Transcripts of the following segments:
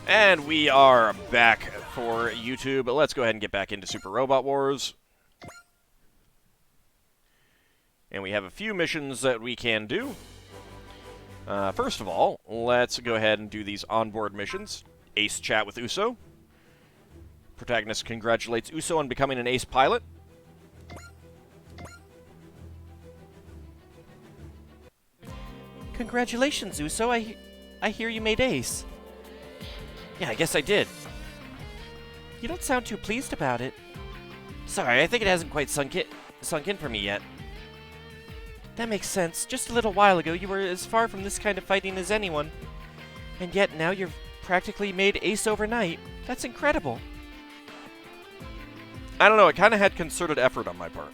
And we are back for YouTube. Let's go ahead and get back into Super Robot Wars. And we have a few missions that we can do. First of all, let's go ahead and do these onboard missions. Ace chat with Uso. Protagonist congratulates Uso on becoming an ace pilot. Congratulations, Uso. I hear you made ace. Yeah, I guess I did. You don't sound too pleased about it. Sorry, I think it hasn't quite sunk in for me yet. That makes sense. Just a little while ago, you were as far from this kind of fighting as anyone. And yet, now you've practically made ace overnight. That's incredible. I don't know, it kind of had concerted effort on my part.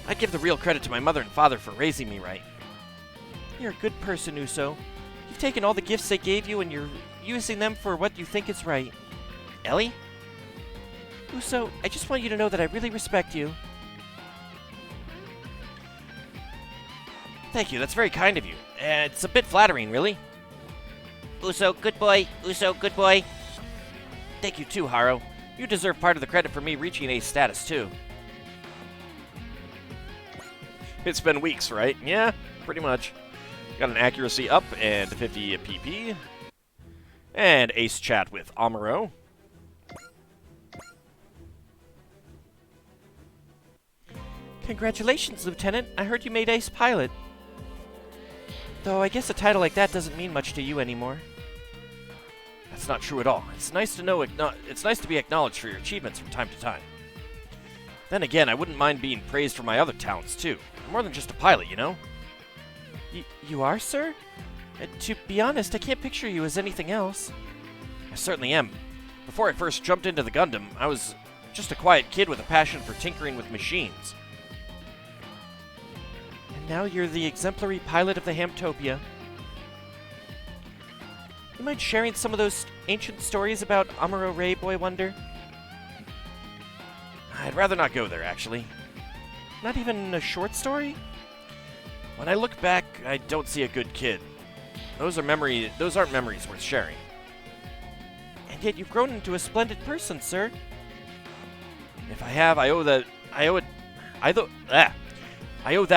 I'd give the real credit to my mother and father for raising me right. You're a good person, Uso. You've taken all the gifts they gave you and you're using them for what you think is right. Ellie? Uso, I just want you to know that I really respect you. Thank you, that's very kind of you. It's a bit flattering, really. Uso, good boy. Uso, good boy. Thank you too, Haro. You deserve part of the credit for me reaching ace status, too. It's been weeks, right? Yeah, pretty much. Got an accuracy up and 50 PP. And ace chat with Amuro. Congratulations, Lieutenant. I heard you made ace pilot. Though I guess a title like that doesn't mean much to you anymore. That's not true at all. It's nice to know. It's nice to be acknowledged for your achievements from time to time. Then again, I wouldn't mind being praised for my other talents too. I'm more than just a pilot, you know. You are, sir? To be honest, I can't picture you as anything else. I certainly am. Before I first jumped into the Gundam, I was just a quiet kid with a passion for tinkering with machines. And now you're the exemplary pilot of the Hamtopia. You mind sharing some of those ancient stories about Amuro Ray, Boy Wonder? I'd rather not go there, actually. Not even a short story? When I look back, I don't see a good kid. Those aren't memories worth sharing. And yet you've grown into a splendid person, sir. If I have, I owe that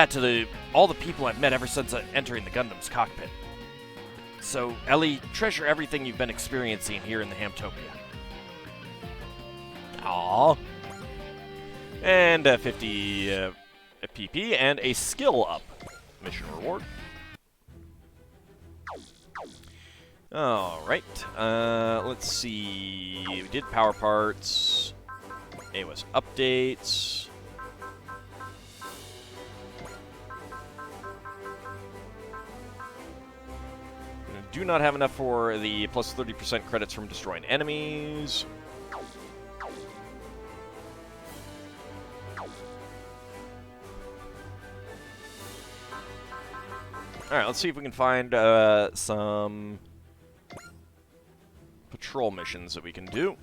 to all the people I've met ever since entering the Gundam's cockpit. So, Ellie, treasure everything you've been experiencing here in the Hamtopia. Aww. And 50 PP and a skill up. Mission reward. Alright. Let's see. We did power parts. It was updates. Do not have enough for the plus 30% credits from destroying enemies. Alright, let's see if we can find some patrol missions that we can do.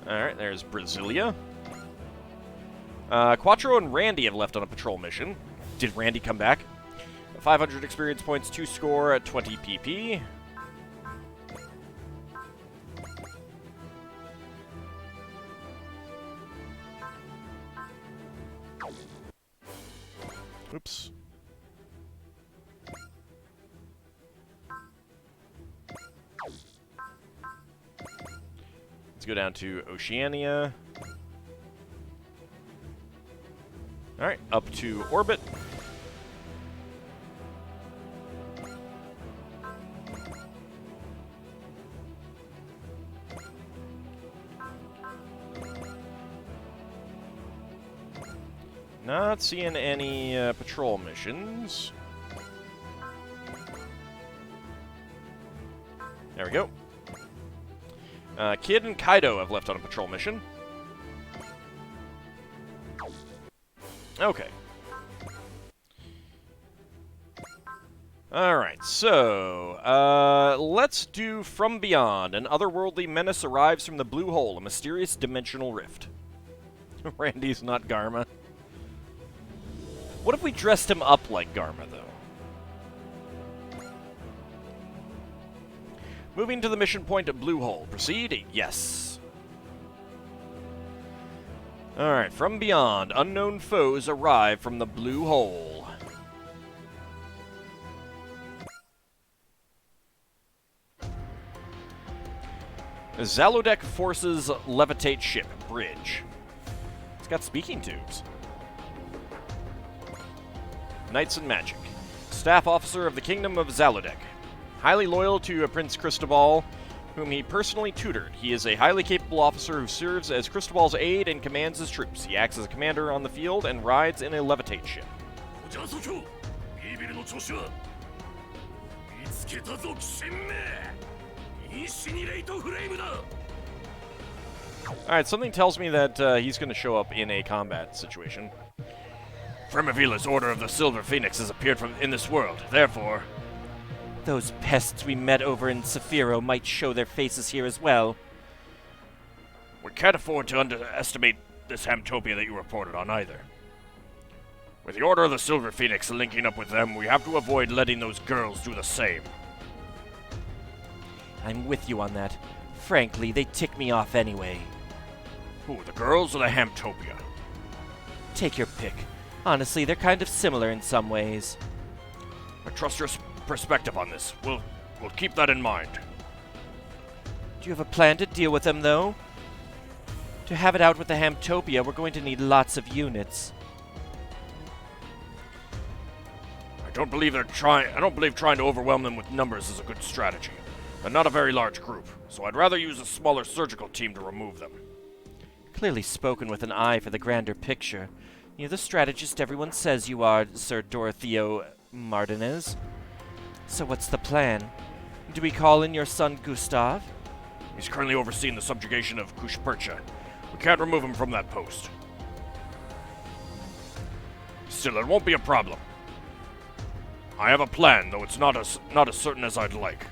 Alright, there's Brasilia. Quattro and Randy have left on a patrol mission. Did Randy come back? 500 experience points, 2 score at 20 PP. Oops. Let's go down to Oceania. Alright, up to orbit. Not seeing any patrol missions. There we go. Kid and Kaido have left on a patrol mission. Okay. Alright, so, let's do From Beyond. An otherworldly menace arrives from the Blue Hole, a mysterious dimensional rift. Randy's not Garma. What if we dressed him up like Garma, though? Moving to the mission point at Blue Hole. Proceed? Yes. Alright, From Beyond. Unknown foes arrive from the Blue Hole. Zalodek forces levitate ship. Bridge. It's got speaking tubes. Knights and Magic. Staff officer of the Kingdom of Zalodek. Highly loyal to Prince Cristobal, whom he personally tutored. He is a highly capable officer who serves as Cristobal's aide and commands his troops. He acts as a commander on the field and rides in a levitate ship. Alright, something tells me that he's going to show up in a combat situation. Fremavila's Order of the Silver Phoenix has appeared in this world. Therefore, Those pests we met over in Saphiro might show their faces here as well. we can't afford to underestimate this Hamtopia that you reported on either. With the Order of the Silver Phoenix linking up with them, we have to avoid letting those girls do the same. I'm with you on that. Frankly, they tick me off anyway. Who, the girls or the Hamtopia? Take your pick. Honestly, they're kind of similar in some ways. I trust your perspective on this. We'll keep that in mind. Do you have a plan to deal with them, though? To have it out with the Hamtopia, we're going to need lots of units. I don't believe trying to overwhelm them with numbers is a good strategy. They're not a very large group, so I'd rather use a smaller surgical team to remove them. Clearly spoken with an eye for the grander picture. You're the strategist everyone says you are, Sir Dorotheo Martinez. So what's the plan? Do we call in your son Gustav? He's currently overseeing the subjugation of Kushpercha. We can't remove him from that post. Still, it won't be a problem. I have a plan, though it's not as certain as I'd like.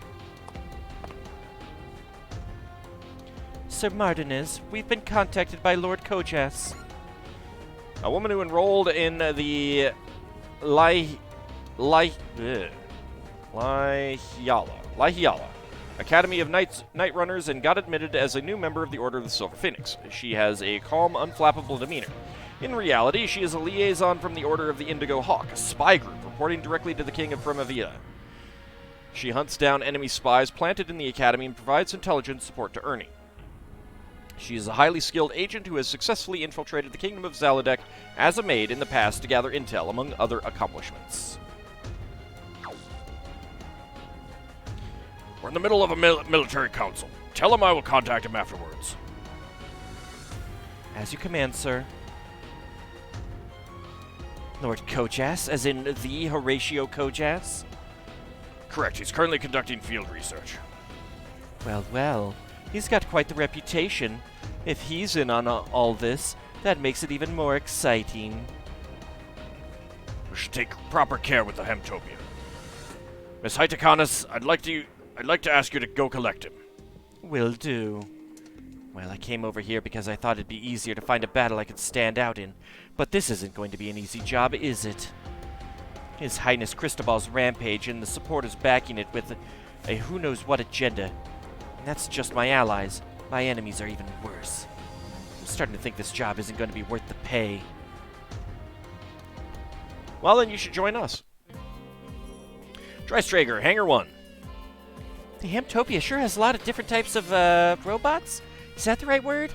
Sir Martinez, we've been contacted by Lord Kojas. A woman who enrolled in the Lihyala Academy of Night Runners and got admitted as a new member of the Order of the Silver Phoenix. She has a calm, unflappable demeanor. In reality, she is a liaison from the Order of the Indigo Hawk, a spy group reporting directly to the King of Fremavilla. She hunts down enemy spies planted in the Academy and provides intelligence support to Ernie. She is a highly skilled agent who has successfully infiltrated the Kingdom of Zalodek as a maid in the past to gather intel, among other accomplishments. We're in the middle of a military council. Tell him I will contact him afterwards. As you command, sir. Lord Kojas, as in the Horatio Kojas? Correct, he's currently conducting field research. Well, well. He's got quite the reputation. If he's in on all this, that makes it even more exciting. We should take proper care with the Hamtopia. Miss Haitakanis, I'd like to ask you to go collect him. Will do. Well, I came over here because I thought it'd be easier to find a battle I could stand out in. But this isn't going to be an easy job, is it? His Highness Cristobal's rampage and the supporters backing it with a who knows what agenda. And that's just my allies. My enemies are even worse. I'm starting to think this job isn't going to be worth the pay. Well, then you should join us. Drystrager, Hangar 1. The Hamtopia sure has a lot of different types of, robots? Is that the right word?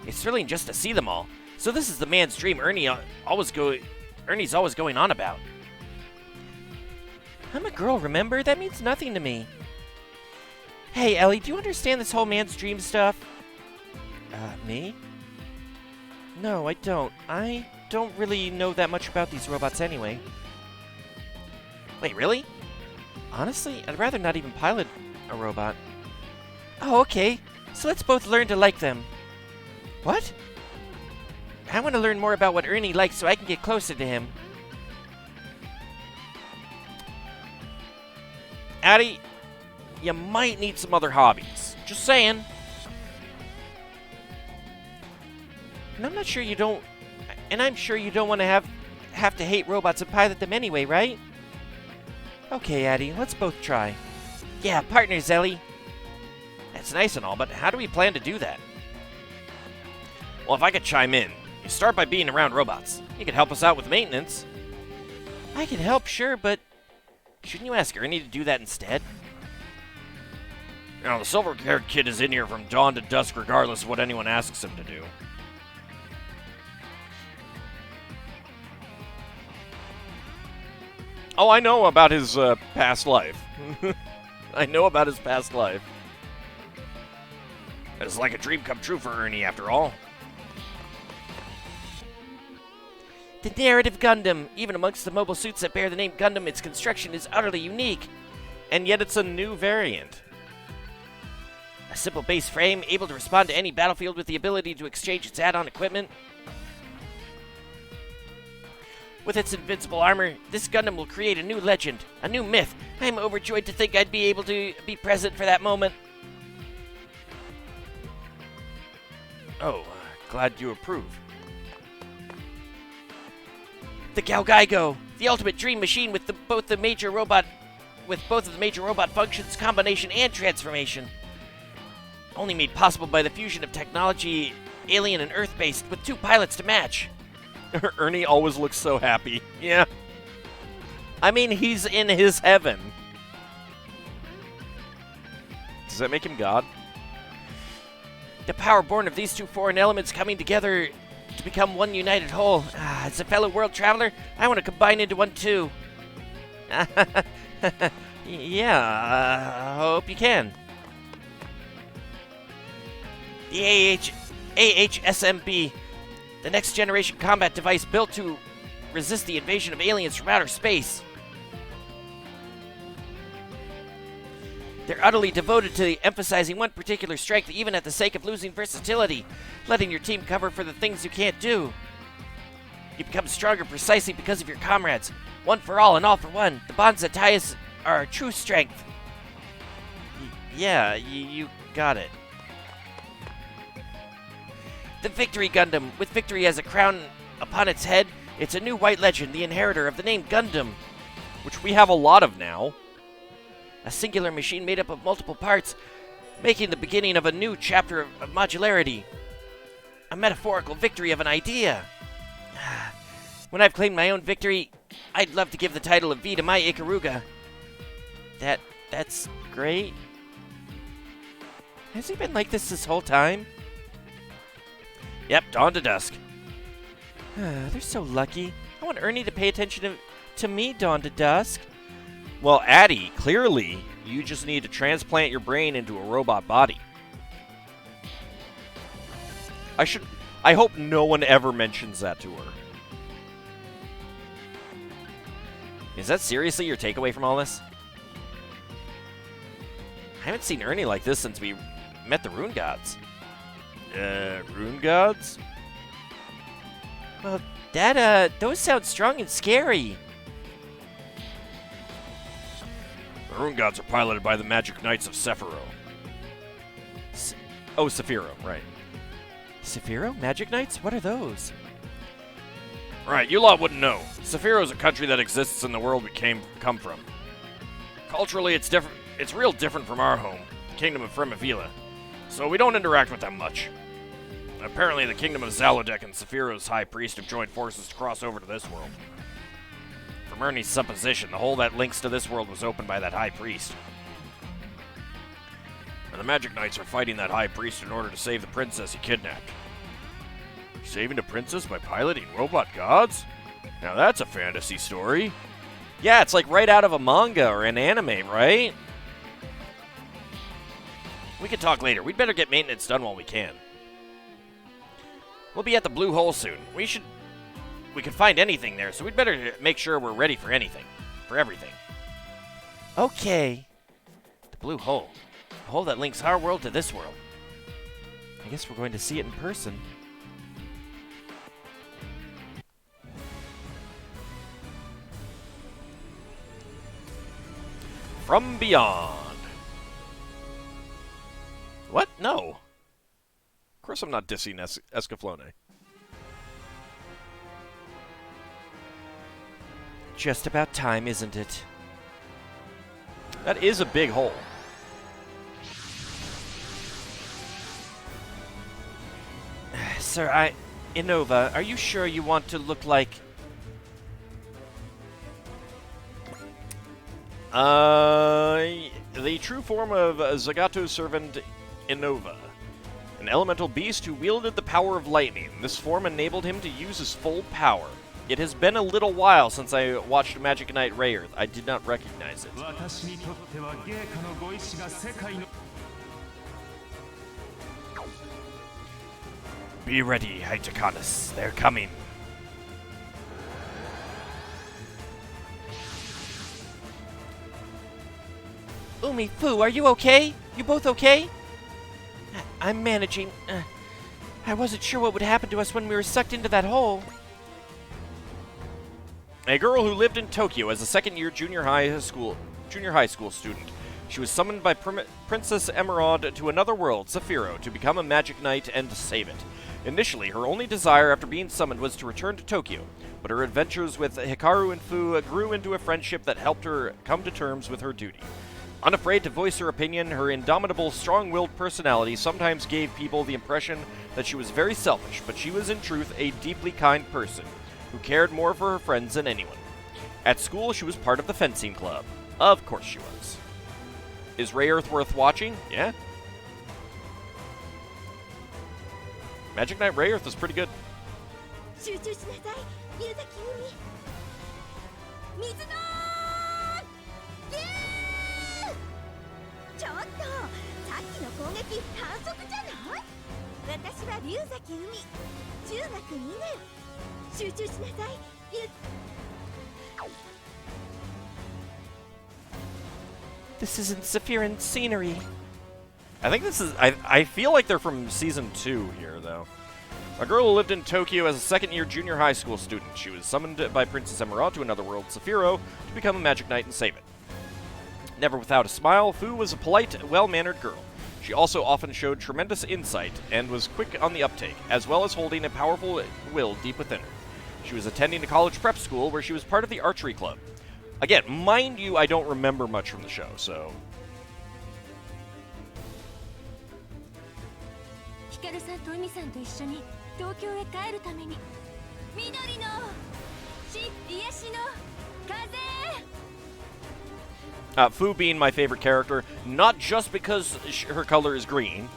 It's thrilling just to see them all. So this is the man's dream Ernie's always going on about. I'm a girl, remember? That means nothing to me. Hey, Ellie, do you understand this whole man's dream stuff? Me? No, I don't. I don't really know that much about these robots anyway. Wait, really? Honestly, I'd rather not even pilot a robot. Oh, okay. So let's both learn to like them. What? I want to learn more about what Ernie likes so I can get closer to him. Addie, you might need some other hobbies. Just saying. And I'm sure you don't want to have to hate robots and pilot them anyway, right? Okay, Addie, let's both try. Yeah, partners, Ellie. That's nice and all, but how do we plan to do that? Well, if I could chime in, you start by being around robots. You could help us out with maintenance. I could help, sure, but shouldn't you ask Ernie to do that instead? The silver-haired kid is in here from dawn to dusk regardless of what anyone asks him to do. Oh, I know about his past life. I know about his past life. It's like a dream come true for Ernie, after all. The narrative Gundam. Even amongst the mobile suits that bear the name Gundam, its construction is utterly unique. And yet it's a new variant. A simple base frame, able to respond to any battlefield with the ability to exchange its add-on equipment. With its invincible armor, this Gundam will create a new legend, a new myth. I'm overjoyed to think I'd be able to be present for that moment. Oh, glad you approve. The Galgaigo, the ultimate dream machine with both of the major robot functions, combination and transformation. Only made possible by the fusion of technology, alien and Earth-based, with 2 pilots to match. Ernie always looks so happy. Yeah. I mean, he's in his heaven. Does that make him God? The power born of these 2 foreign elements coming together to become one united whole. As a fellow world traveler, I want to combine into one too. Yeah, I hope you can. The AHSMB, the next generation combat device built to resist the invasion of aliens from outer space. They're utterly devoted to emphasizing one particular strength, even at the sake of losing versatility, letting your team cover for the things you can't do. You become stronger precisely because of your comrades. One for all and all for one. The bonds that tie us are our true strength. Yeah, you got it. The Victory Gundam, with victory as a crown upon its head, it's a new white legend, the inheritor of the name Gundam. Which we have a lot of now. A singular machine made up of multiple parts, making the beginning of a new chapter of modularity. A metaphorical victory of an idea. When I've claimed my own victory, I'd love to give the title of V to my Ikaruga. That's great. Has he been like this whole time? Yep, dawn to dusk. They're so lucky. I want Ernie to pay attention to me, dawn to dusk. Well, Addie, clearly, you just need to transplant your brain into a robot body. I hope no one ever mentions that to her. Is that seriously your takeaway from all this? I haven't seen Ernie like this since we met the Rune Gods. Rune Gods? Well, those sound strong and scary. The Rune Gods are piloted by the Magic Knights of Sephiroth. Sephiroth, right. Sephiroth? Magic Knights? What are those? Right, you lot wouldn't know. Sephiroth is a country that exists in the world we come from. Culturally, it's different. It's real different from our home, the Kingdom of Fremavila, so we don't interact with them much. Apparently, the Kingdom of Zalodek and Sephiroth's High Priest have joined forces to cross over to this world. From Ernie's supposition, the hole that links to this world was opened by that High Priest. And the Magic Knights are fighting that High Priest in order to save the princess he kidnapped. Saving a princess by piloting robot gods? Now that's a fantasy story. Yeah, it's like right out of a manga or an anime, right? We can talk later. We'd better get maintenance done while we can. We'll be at the Blue Hole soon. We could find anything there, so we'd better make sure we're ready for anything. For everything. Okay. The Blue Hole. The hole that links our world to this world. I guess we're going to see it in person. from beyond. What? No. Of course I'm not dissing Escaflowne. Just about time, isn't it? That is a big hole. Sir, Innova, are you sure you want to look like... The true form of Zagato's servant Innova, an elemental beast who wielded the power of lightning. This form enabled him to use his full power. It has been a little while since I watched Magic Knight Rayearth. I did not recognize it. Be ready, Hytaconus. They're coming. Umi, Fu, are you okay? You both okay? I'm managing. I wasn't sure what would happen to us when we were sucked into that hole. A girl who lived in Tokyo as a second-year junior high school student. She was summoned by Princess Emerald to another world, Zafiro, to become a magic knight and to save it. Initially, her only desire after being summoned was to return to Tokyo, but her adventures with Hikaru and Fu grew into a friendship that helped her come to terms with her duty. Unafraid to voice her opinion, her indomitable, strong-willed personality sometimes gave people the impression that she was very selfish, but she was in truth a deeply kind person who cared more for her friends than anyone. At school, she was part of the fencing club. Of course she was. Is Rayearth worth watching? Yeah. Magic Knight Rayearth is pretty good. This isn't Zephyrin scenery. I think this is... I feel like they're from Season 2 here, though. A girl who lived in Tokyo as a second-year junior high school student. She was summoned by Princess Emerald to another world, Zafiro, to become a magic knight and save it. Never without a smile, Fu was a polite, well-mannered girl. She also often showed tremendous insight and was quick on the uptake, as well as holding a powerful will deep within her. She was attending a college prep school where she was part of the archery club. Again, mind you, I don't remember much from the show, so... Fu being my favorite character, not just because her color is green.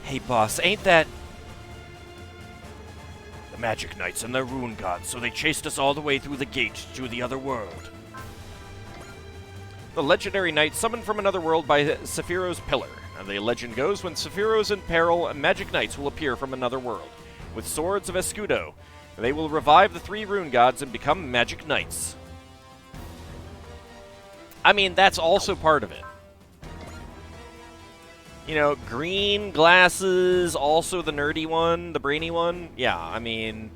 Hey boss, ain't that... The Magic Knights and their Rune Gods, so they chased us all the way through the gate to the other world. The legendary knight summoned from another world by Sephiroth's pillar. And the legend goes, when Sephiroth is in peril, magic knights will appear from another world. With swords of Escudo, they will revive the 3 Rune Gods and become magic knights. I mean, that's also part of it. You know, green glasses, also the nerdy one, the brainy one. Yeah, I mean,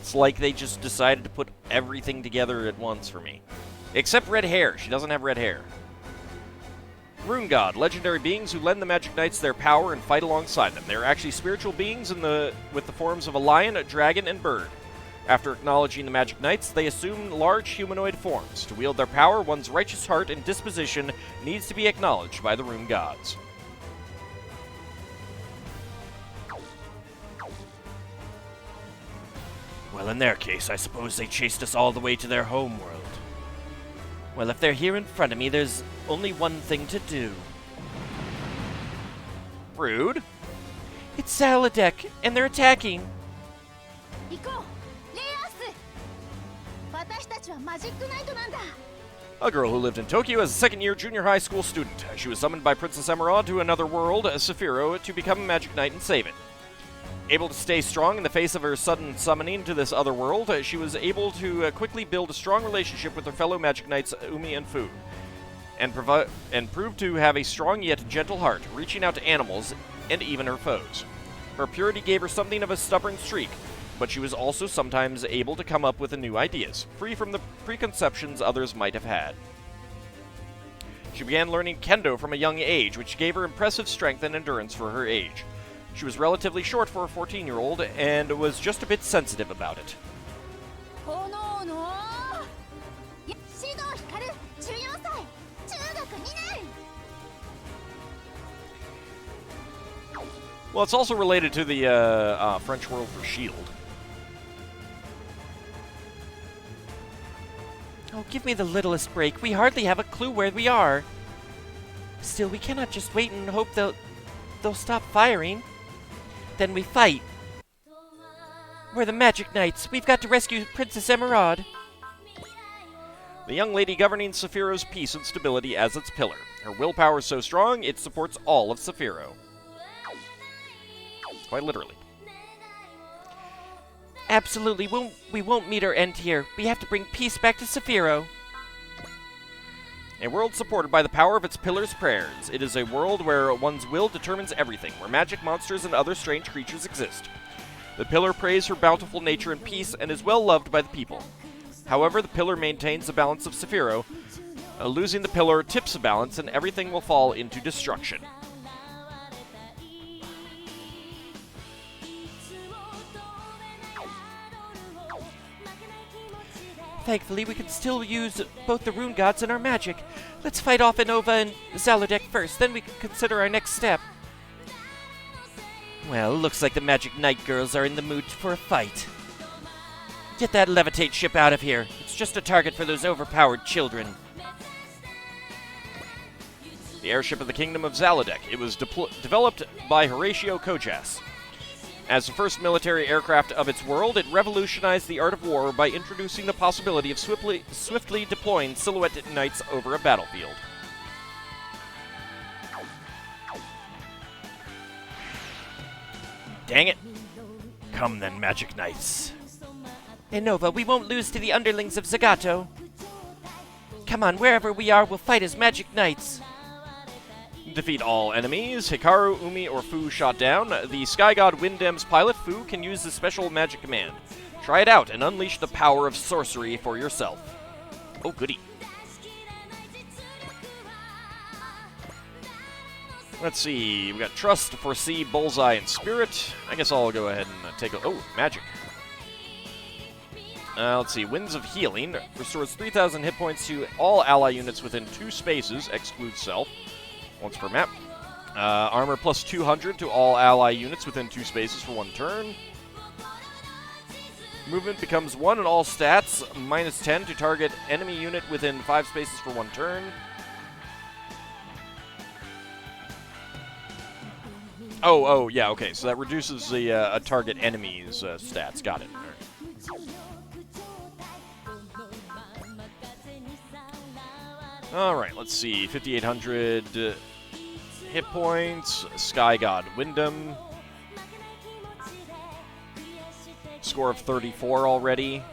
it's like they just decided to put everything together at once for me. Except red hair. She doesn't have red hair. Rune God, legendary beings who lend the Magic Knights their power and fight alongside them. They are actually spiritual beings with the forms of a lion, a dragon, and bird. After acknowledging the Magic Knights, they assume large humanoid forms. To wield their power, one's righteous heart and disposition needs to be acknowledged by the Rune Gods. Well, in their case, I suppose they chased us all the way to their home world. Well, if they're here in front of me, there's only one thing to do. Rude. It's Saladek, and they're attacking. A girl who lived in Tokyo as a second-year junior high school student. She was summoned by Princess Emerald to another world, Zafiro, to become a magic knight and save it. Able to stay strong in the face of her sudden summoning to this other world, she was able to quickly build a strong relationship with her fellow magic knights Umi and Fu, and proved to have a strong yet gentle heart, reaching out to animals and even her foes. Her purity gave her something of a stubborn streak, but she was also sometimes able to come up with new ideas, free from the preconceptions others might have had. She began learning kendo from a young age, which gave her impressive strength and endurance for her age. She was relatively short for a 14-year-old and was just a bit sensitive about it. Well, it's also related to the French word for shield. Oh, give me the littlest break. We hardly have a clue where we are. Still, we cannot just wait and hope they'll stop firing. Then we fight. We're the Magic Knights. We've got to rescue Princess Emerald. The young lady governing Sephiroth's peace and stability as its pillar. Her willpower is so strong, it supports all of Sephiro. Quite literally. Absolutely, we won't meet our end here. We have to bring peace back to Sephiro. A world supported by the power of its pillar's prayers. It is a world where one's will determines everything, where magic monsters and other strange creatures exist. The pillar prays for bountiful nature and peace, and is well loved by the people. However, the pillar maintains the balance of Sephiro. Losing the pillar tips the balance, and everything will fall into destruction. Thankfully, we can still use both the rune gods and our magic. Let's fight off Inova and Zalodek first, then we can consider our next step. Well, looks like the Magic Knight girls are in the mood for a fight. Get that Levitate ship out of here. It's just a target for those overpowered children. The airship of the Kingdom of Zalodek. It was developed by Horatio Kojas. As the first military aircraft of its world, it revolutionized the art of war by introducing the possibility of swiftly deploying silhouette knights over a battlefield. Dang it! Come then, Magic Knights. Inova, we won't lose to the underlings of Zagato. Come on, wherever we are, we'll fight as Magic Knights. Defeat all enemies. Hikaru, Umi, or Fu shot down. The Sky God Windem's pilot, Fu, can use the special magic command. Try it out and unleash the power of sorcery for yourself. Oh, goody. Let's see. We got Trust, Foresee, Bullseye, and Spirit. I guess I'll go ahead and take a... Oh, magic. Let's see. Winds of Healing. Restores 3,000 hit points to all ally units within 2 spaces. Excludes self. Once per map. Armor plus 200 to all ally units within 2 spaces for 1 turn. Movement becomes 1 in all stats, minus 10 to target enemy unit within 5 spaces for 1 turn. Oh, yeah, okay, so that reduces the target enemy's stats. Got it. Alright, let's see. 5,800 hit points. Sky God Windem. Score of 34 already.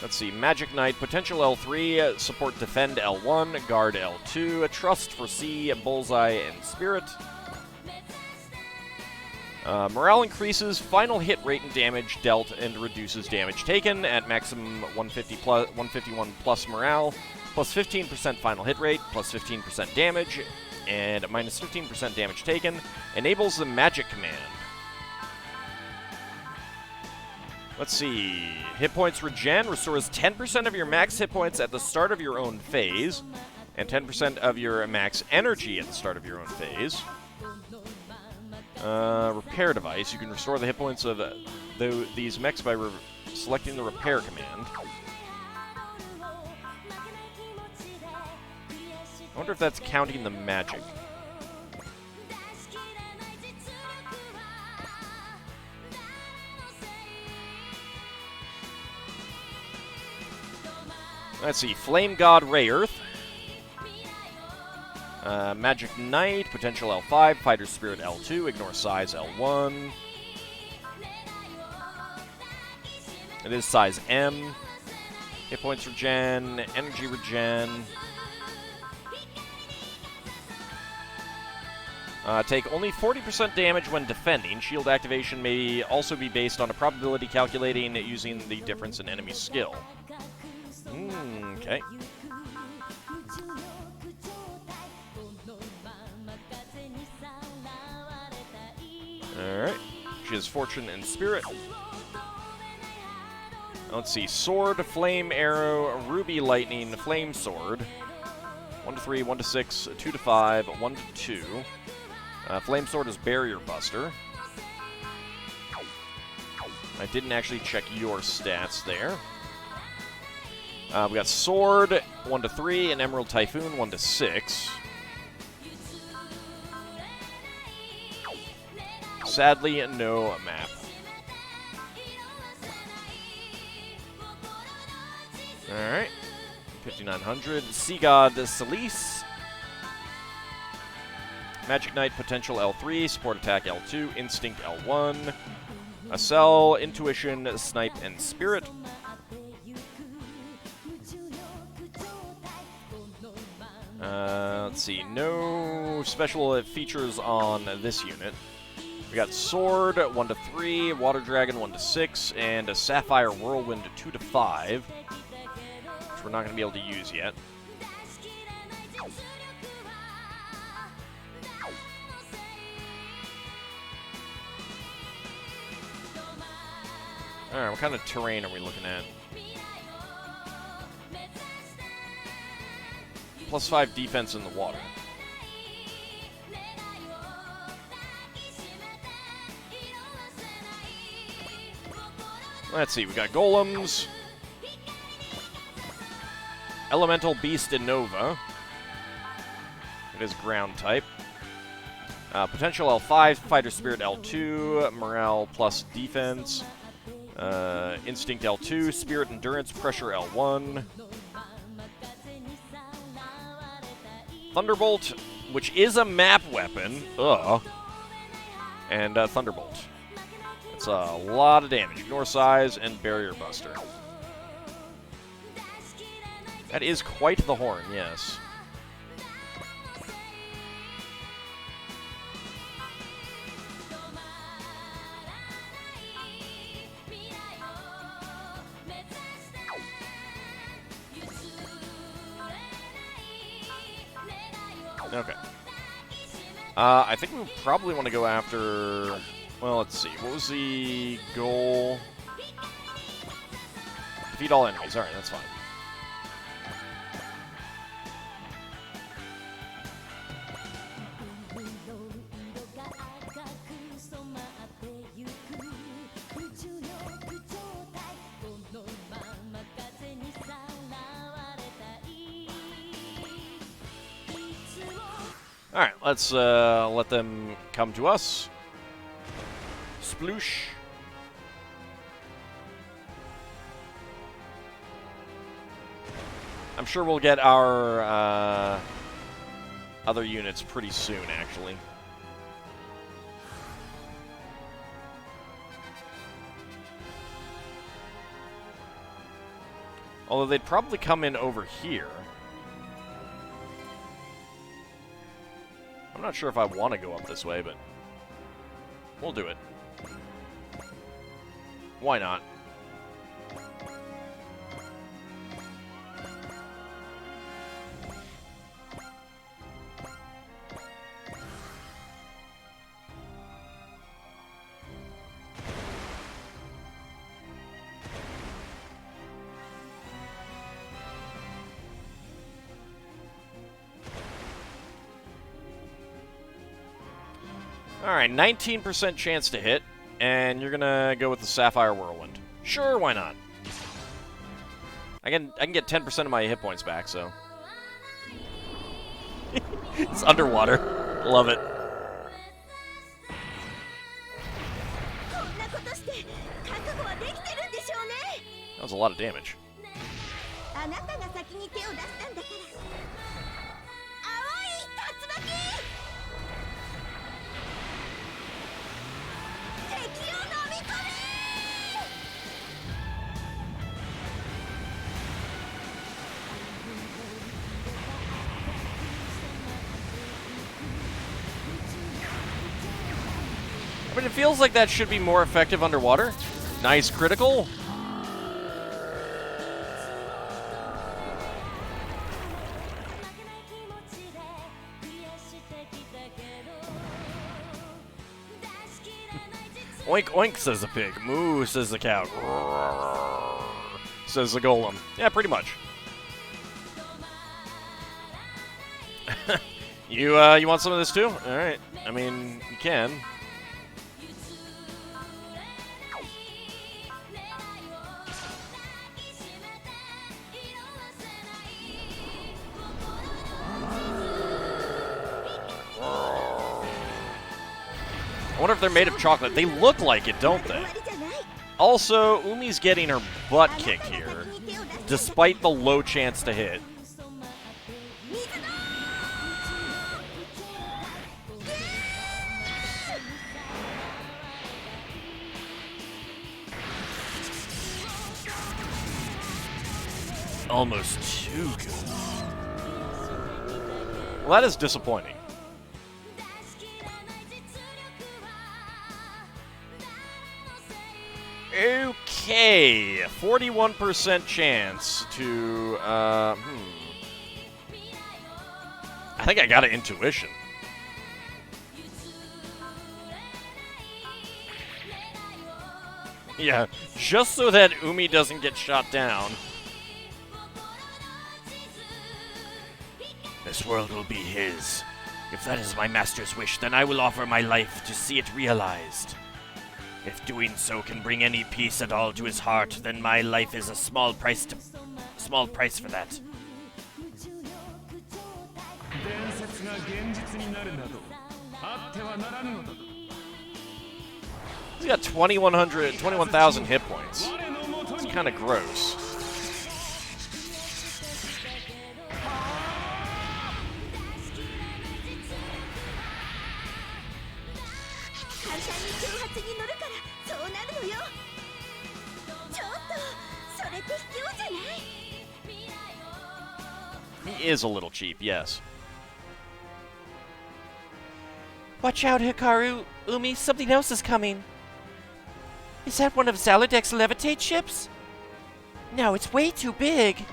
Let's see. Magic Knight, Potential L3, Support Defend L1, Guard L2, Trust, Foresee, Bullseye, and Spirit. Morale increases final hit rate and damage dealt and reduces damage taken at maximum 151 plus morale, plus 15% final hit rate, plus 15% damage, and minus 15% damage taken. Enables the magic command. Let's see. Hit points regen restores 10% of your max hit points at the start of your own phase, and 10% of your max energy at the start of your own phase. Repair device. You can restore the hit points of these mechs by selecting the repair command. I wonder if that's counting the magic. Let's see. Flame God Ray Earth. Magic Knight, Potential L5, Fighter Spirit L2, Ignore Size L1. It is size M. Hit points regen, energy regen. Take only 40% damage when defending. Shield activation may also be based on a probability calculating using the difference in enemy skill. Okay. Alright. She has Fortune and Spirit. Let's see. Sword, Flame Arrow, Ruby Lightning, Flame Sword. 1 to 3, 1 to 6, 2 to 5, 1 to 2. Flame Sword is Barrier Buster. I didn't actually check your stats there. We got Sword, 1 to 3, and Emerald Typhoon, 1 to 6. Sadly, no map. Alright. 5900. Sea God Celise. Magic Knight, Potential L3, Support Attack L2, Instinct L1. Acel, Intuition, Snipe, and Spirit. Let's see. No special features on this unit. We got Sword, 1 to 3, Water Dragon, 1 to 6, and a Sapphire Whirlwind, 2 to 5. Which we're not going to be able to use yet. Alright, what kind of terrain are we looking at? +5 defense in the water. Let's see, we got Golems. Elemental Beast in Nova. It is ground type. Potential L5, Fighter Spirit L2, Morale plus Defense. Instinct L2, Spirit Endurance, Pressure L1. Thunderbolt, which is a map weapon. And Thunderbolt. It's a lot of damage. Ignore size and Barrier Buster. That is quite the horn, yes. Okay. I think we probably want to go after... Well, let's see. What was the goal? Defeat all enemies. Alright, that's fine. Alright, let's let them come to us. Sploosh. I'm sure we'll get our other units pretty soon, actually. Although they'd probably come in over here. I'm not sure if I want to go up this way, but we'll do it. Why not? Alright, 19% chance to hit, and you're gonna go with the Sapphire Whirlwind. Sure, why not? I can get 10% of my hit points back, so... It's underwater. Love it. That was a lot of damage. But it feels like that should be more effective underwater. Nice critical. Oink oink, says the pig. Moo, says the cow. Roar, says the golem. Yeah, pretty much. You want some of this too? All right. I mean, you can. I wonder if they're made of chocolate. They look like it, don't they? Also, Umi's getting her butt kicked here, despite the low chance to hit. Almost too good. Well, that is disappointing. Okay, 41% chance to, I think I got an intuition. Yeah, just so that Umi doesn't get shot down. This world will be his. If that is my master's wish, then I will offer my life to see it realized. If doing so can bring any peace at all to his heart, then my life is a small price for that. He's got 21,000 hit points. It's kind of gross. He is a little cheap, yes. Watch out, Hikaru. Umi, something else is coming. Is that one of Zaludek's levitate ships? No, it's way too big.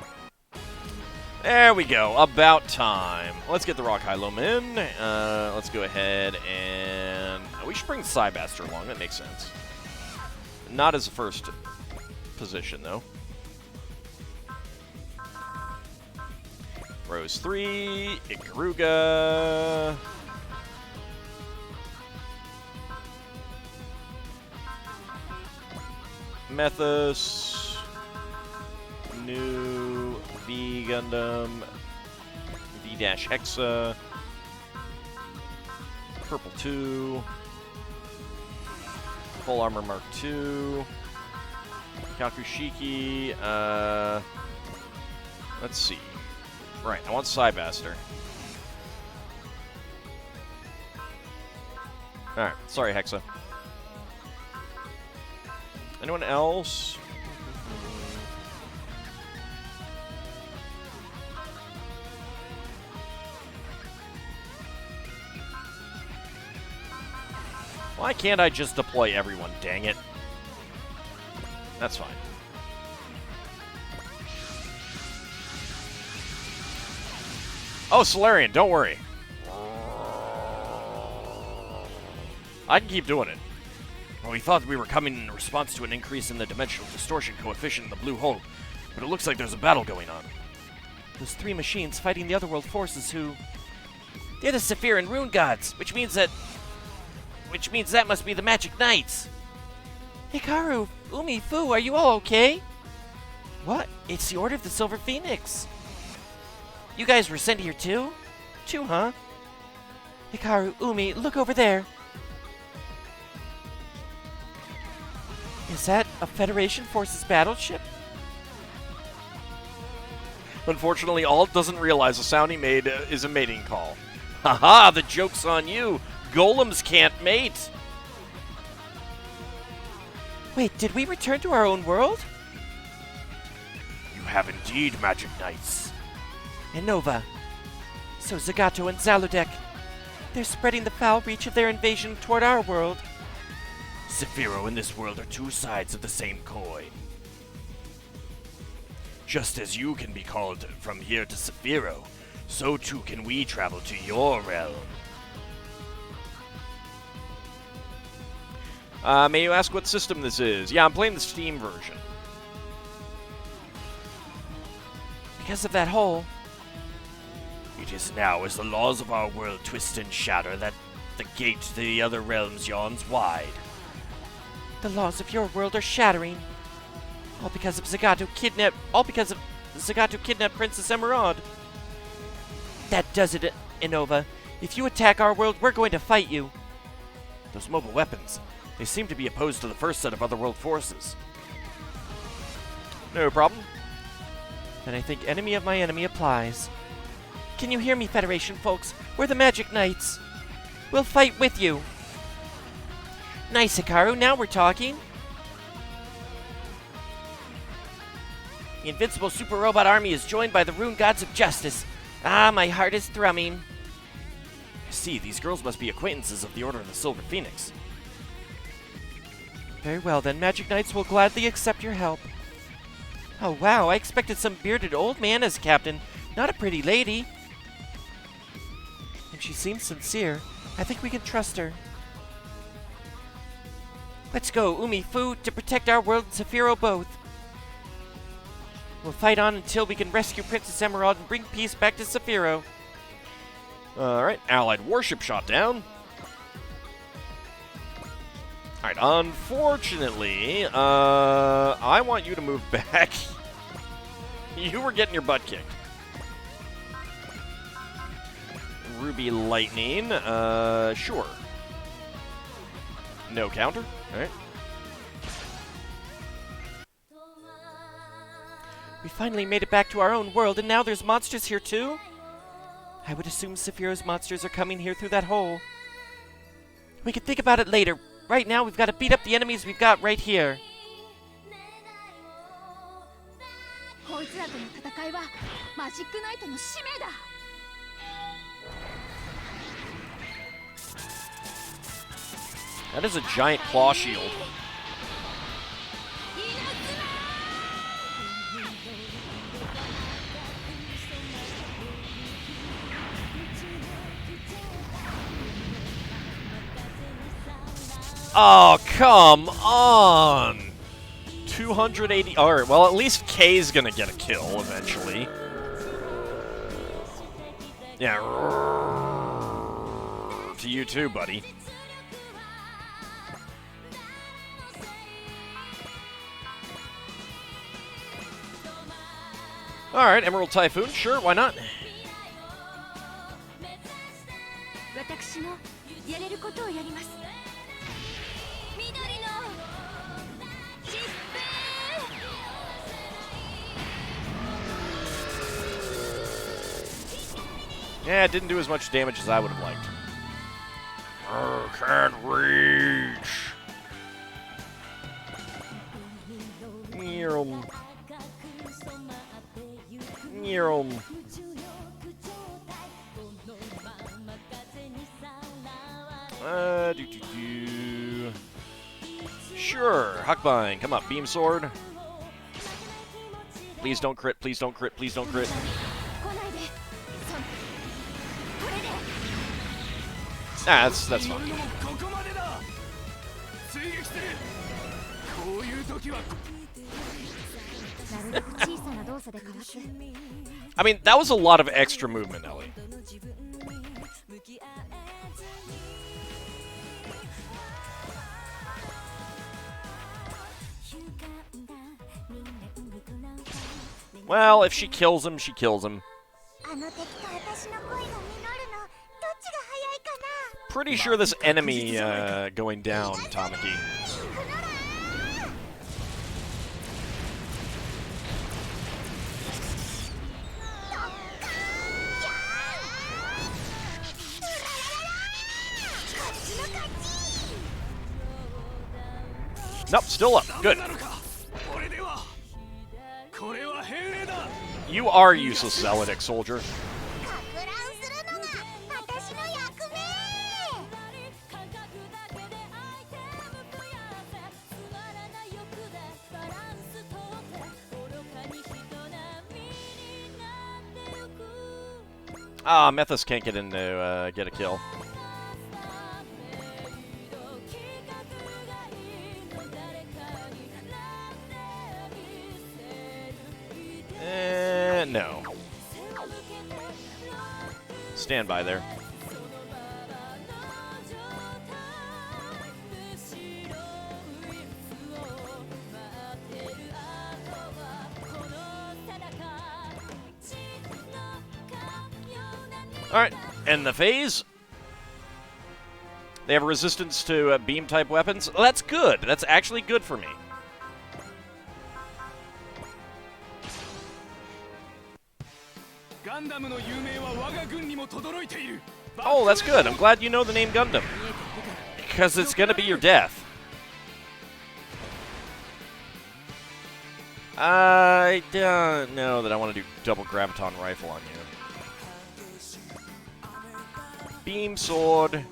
There we go. About time. Let's get the Rock Hylom in. Let's go ahead and... we should bring Cybaster along. That makes sense. Not as a first position, though. Rose 3, Ikaruga. Methos. New V Gundam. V-Hexa. Purple 2. Full Armor Mark 2. Kakushiki. Let's see. Right, I want Cybaster. Alright, sorry, Hexa. Anyone else? Why can't I just deploy everyone, dang it? That's fine. Oh, Solarian, don't worry. I can keep doing it. Well, we thought we were coming in response to an increase in the dimensional distortion coefficient in the blue hole, but it looks like there's a battle going on. Those three machines fighting the otherworld forces who... They're the Saphir and Rune Gods, which means that must be the Magic Knights. Hikaru, Umi, Fu, are you all okay? What? It's the Order of the Silver Phoenix. You guys were sent here too? Too, huh? Hikaru, Umi, look over there. Is that a Federation Forces battleship? Unfortunately, Alt doesn't realize the sound he made is a mating call. Haha, the joke's on you. Golems can't mate. Wait, did we return to our own world? You have indeed, Magic Knights. And Nova. So Zagato and Zaludek. They're spreading the foul reach of their invasion toward our world. Sephiroth and this world are two sides of the same coin. Just as you can be called from here to Sephiroth, so too can we travel to your realm. May you ask what system this is? Yeah, I'm playing the Steam version. Because of that hole. It is now as the laws of our world twist and shatter that the gate to the other realms yawns wide. The laws of your world are shattering. All because of Zagato kidnapped Princess Emerald. That does it, Innova. If you attack our world, we're going to fight you. Those mobile weapons, they seem to be opposed to the first set of otherworld forces. No problem. Then I think enemy of my enemy applies. Can you hear me, Federation folks? We're the Magic Knights. We'll fight with you. Nice, Hikaru. Now we're talking. The invincible super robot army is joined by the rune gods of justice. Ah, my heart is thrumming. I see, these girls must be acquaintances of the Order of the Silver Phoenix. Very well, then. Magic Knights will gladly accept your help. Oh, wow. I expected some bearded old man as captain, not a pretty lady. And she seems sincere. I think we can trust her. Let's go, Umi-Fu, to protect our world and Sephiroth both. We'll fight on until we can rescue Princess Emerald and bring peace back to Sephiroth. Alright, Allied warship shot down. Alright, unfortunately, I want you to move back. You were getting your butt kicked. Ruby Lightning, sure. No counter, alright. We finally made it back to our own world, and now there's monsters here too? I would assume Sephiroth's monsters are coming here through that hole. We can think about it later. Right now, we've got to beat up the enemies we've got right here. That is a giant claw shield. Oh, come on! 280. Alright, well, at least Kay's gonna get a kill eventually. Yeah. To you too, buddy. Alright, Emerald Typhoon, sure, why not? Yeah, it didn't do as much damage as I would have liked. Can't reach. Nearum. Nearum. Sure, Huckbind, come up, Beam Sword. Please don't crit, please don't crit, please don't crit. Ah, that's fine. I mean, that was a lot of extra movement, Ellie. Well, if she kills him, she kills him. Pretty sure this enemy going down, Tamaki. Nope, still up. Good. You are useless, Zelodic soldier. Ah, Methus can't get in to get a kill. No. Stand by there. Alright, and the phase. They have a resistance to beam-type weapons. Well, that's good. That's actually good for me. Oh, that's good. I'm glad you know the name Gundam. Because it's going to be your death. I don't know that I want to do double graviton rifle on you. Beam sword.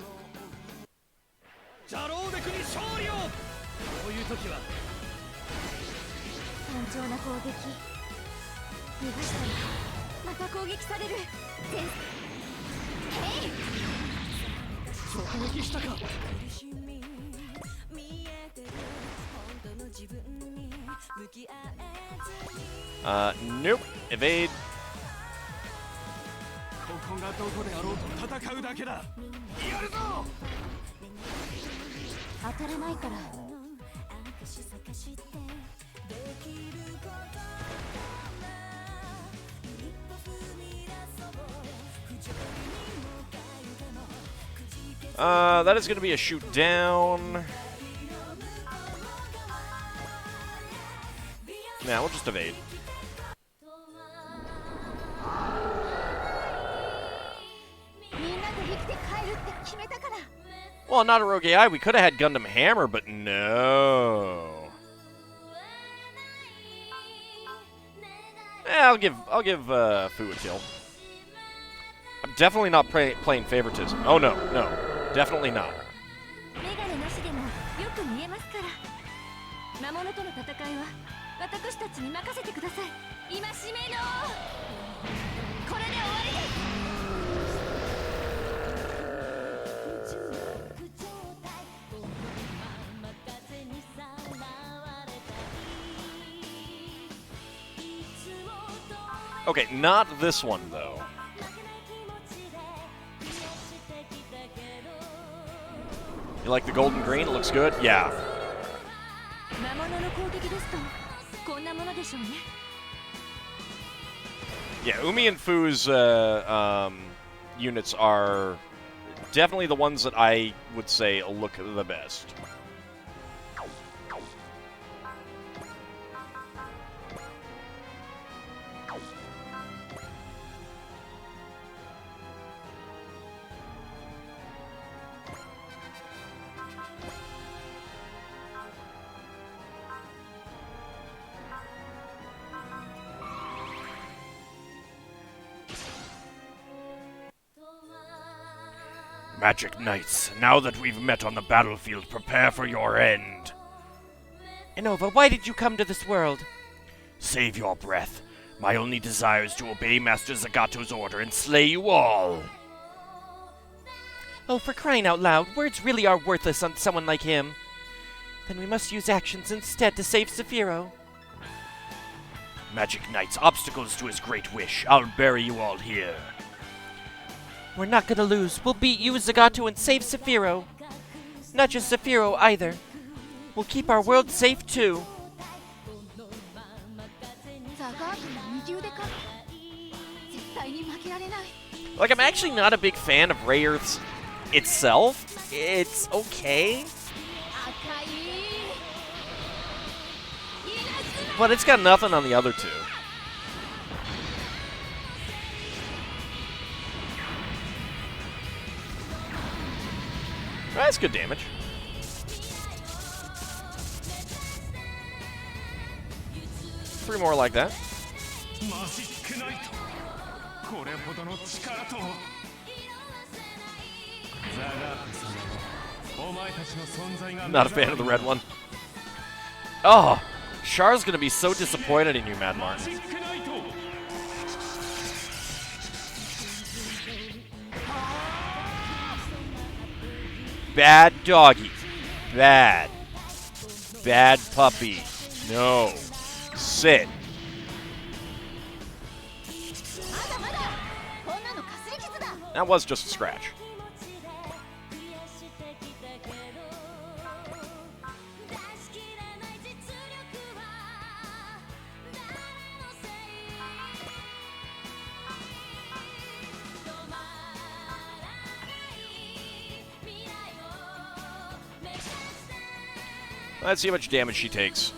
Nope. Evade. That is going to be a shoot down. Nah, we'll just evade. Well, not a rogue AI. We could have had Gundam Hammer, but no. I'll give Fu a kill. I'm definitely not playing favoritism. Oh no, no, definitely not. Okay, not this one though. You like the golden green? It looks good? Yeah. Yeah, Umi and Fu's units are definitely the ones that I would say look the best. Magic Knights, now that we've met on the battlefield, prepare for your end. Inova, why did you come to this world? Save your breath. My only desire is to obey Master Zagato's order and slay you all. Oh, for crying out loud, words really are worthless on someone like him. Then we must use actions instead to save Saphiro. Magic Knights, obstacles to his great wish. I'll bury you all here. We're not gonna lose. We'll beat you, Zagato, and save Saphiro. Not just Saphiro, either. We'll keep our world safe, too. Like, I'm actually not a big fan of Ray Earth's itself. It's okay. But it's got nothing on the other two. That's good damage. Three more like that. Not a fan of the red one. Oh, Char's gonna be so disappointed in you, Mad Martin. Bad doggy. Bad. Bad puppy. No. Sit. That was just a scratch. Let's see how much damage she takes.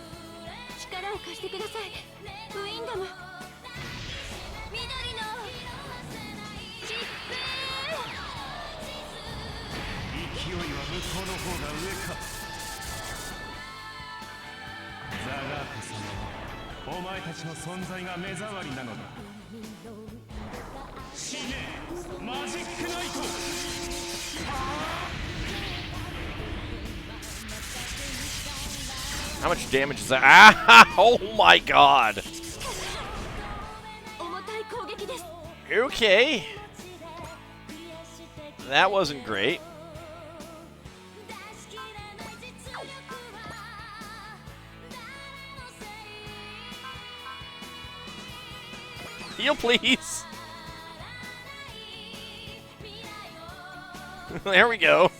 How much damage is that? Ah! Oh my god! Okay. That wasn't great. Heal, please. There we go.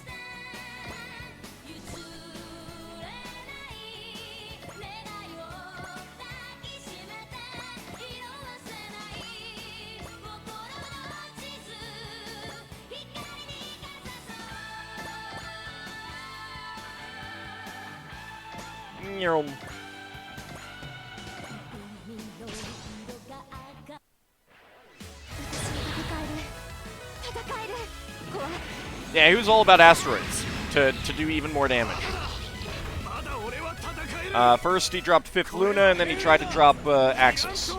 Yeah, he was all about asteroids to do even more damage. First, he dropped 5th Luna, and then he tried to drop Axis.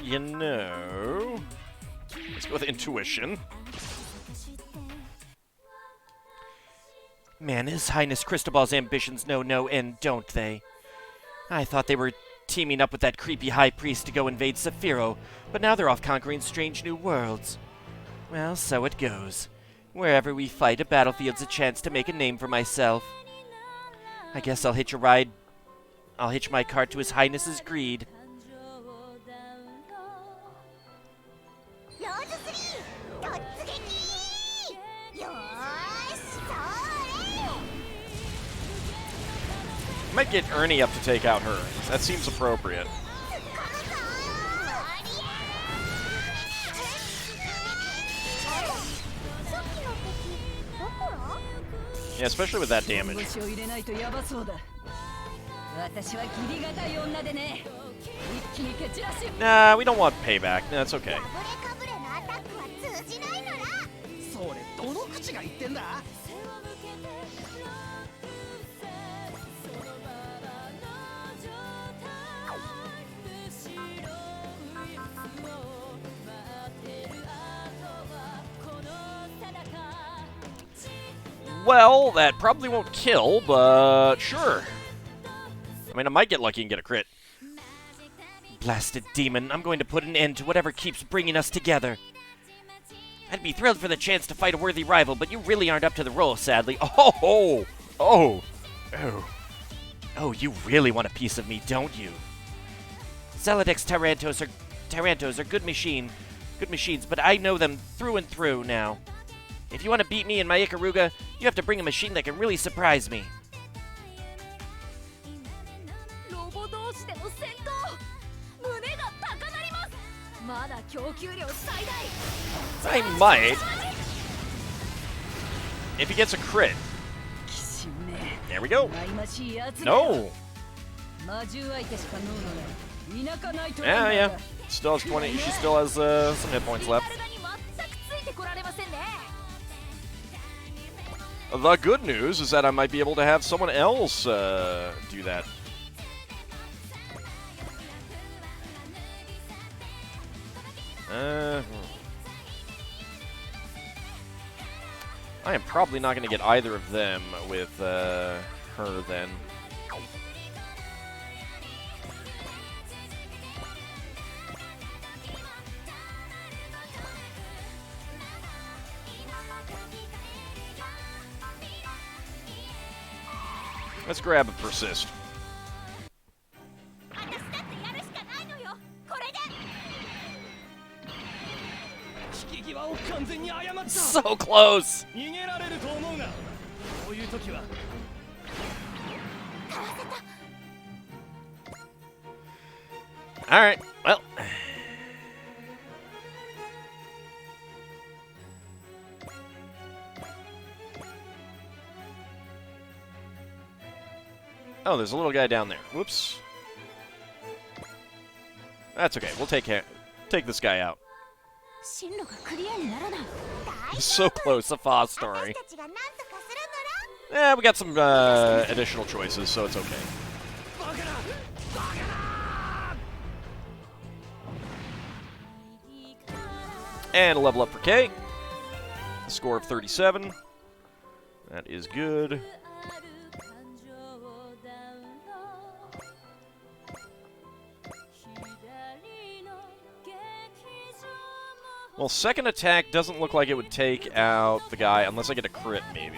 You know... Let's go with Intuition. Man, His Highness Cristobal's ambitions know no end, don't they? I thought they were teaming up with that creepy high priest to go invade Saphiro, but now they're off conquering strange new worlds. Well, so it goes. Wherever we fight, a battlefield's a chance to make a name for myself. I guess I'll hitch my cart to His Highness's greed. Might get Ernie up to take out her. That seems appropriate. Yeah, especially with that damage. Nah, we don't want payback. That's okay. Well, that probably won't kill, but sure. I mean, I might get lucky and get a crit. Blasted demon, I'm going to put an end to whatever keeps bringing us together. I'd be thrilled for the chance to fight a worthy rival, but you really aren't up to the role, sadly. Oh, you really want a piece of me, don't you? Zelodex Tyrantos are good machines, but I know them through and through now. If you want to beat me in my Ikaruga, you have to bring a machine that can really surprise me. I might. If he gets a crit. There we go. No. Yeah. Still has 20. She still has some hit points left. The good news is that I might be able to have someone else do that. I am probably not going to get either of them with her then. Let's grab a persist. So close! Alright, well. Oh, there's a little guy down there. Whoops. That's okay. We'll take this guy out. So close, a Foz story. Yeah, we got some additional choices, so it's okay. And a level up for K. A score of 37. That is good. Well, second attack doesn't look like it would take out the guy unless I get a crit, maybe.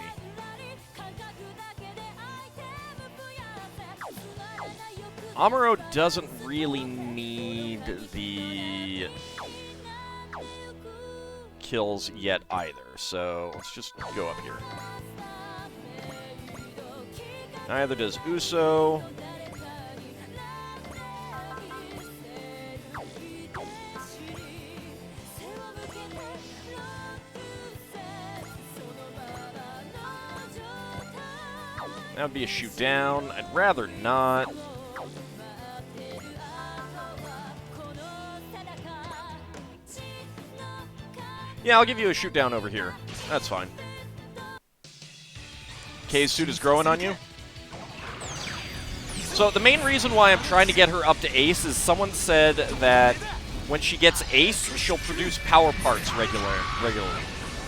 Amuro doesn't really need the kills yet either, so let's just go up here. Neither does Uso. That would be a shoot down. I'd rather not. Yeah, I'll give you a shoot down over here. That's fine. K's suit is growing on you. So the main reason why I'm trying to get her up to ace is someone said that when she gets ace, she'll produce power parts regularly,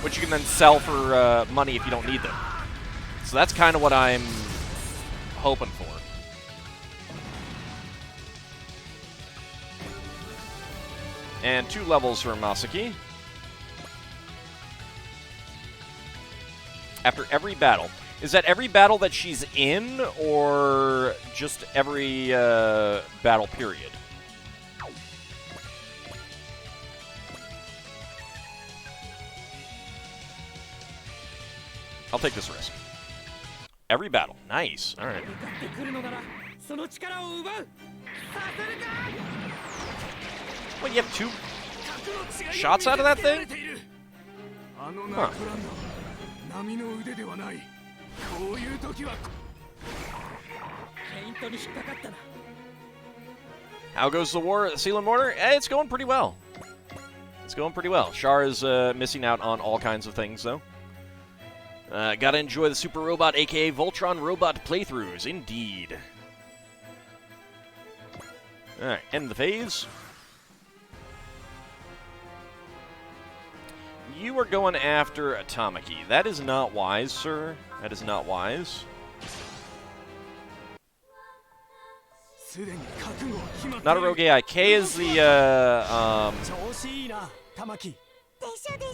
which you can then sell for money if you don't need them. So that's kind of what I'm hoping for. And 2 levels for Masaki. After every battle. Is that every battle that she's in, or just every battle period? I'll take this risk. Every battle. Nice. All right. What, you have 2 shots out of that thing? Huh. How goes the war at Seal and Mortar? It's going pretty well. It's going pretty well. Char is missing out on all kinds of things, though. Gotta enjoy the Super Robot, aka Voltron Robot playthroughs, indeed. Alright, end the phase. You are going after Atomiki. That is not wise, sir. That is not wise. Not a rogue AI. K is the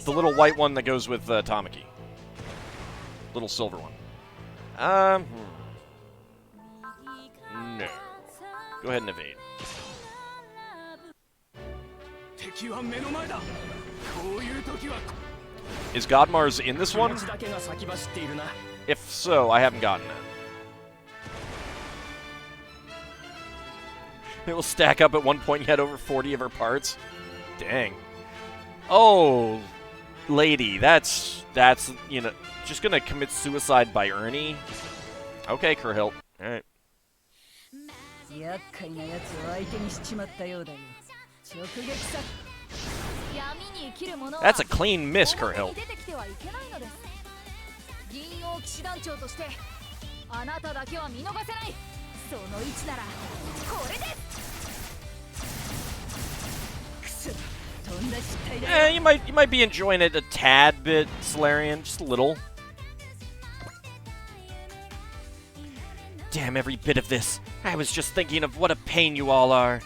little white one that goes with Atomiki. Little silver one. No. Go ahead and evade. Is Godmars in this one? If so, I haven't gotten it. It will stack up at one point. You had over 40 of her parts. Dang. Oh, lady, that's you know, just gonna commit suicide by Ernie. Okay, Kerhilt. All right. That's a clean miss, Kerhilt. Yeah, you might be enjoying it a tad bit, Solarian, just a little. Damn every bit of this. I was just thinking of what a pain you all are.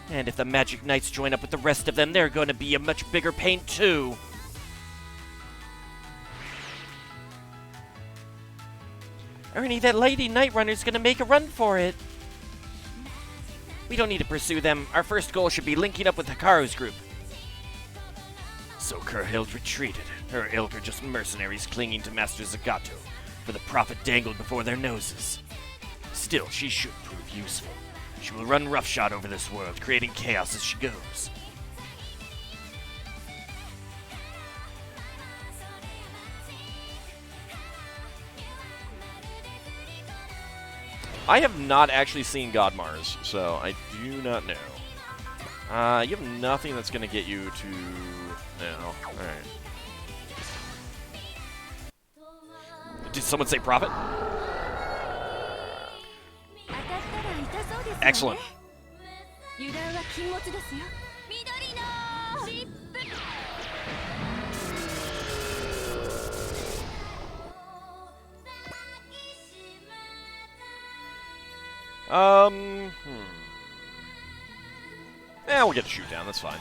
And if the Magic Knights join up with the rest of them, they're going to be a much bigger pain too. Ernie, that Lady Night Runner's going to make a run for it. We don't need to pursue them. Our first goal should be linking up with Hikaru's group. So Kurhild retreated. Her ilk are just mercenaries clinging to Master Zagato for the profit dangled before their noses. Still, she should prove useful. She will run roughshod over this world, creating chaos as she goes. I have not actually seen God Mars, so I do not know. You have nothing that's going to get you to... No. Alright. Did someone say profit? Excellent. Yeah, we'll get the shoot down. That's fine.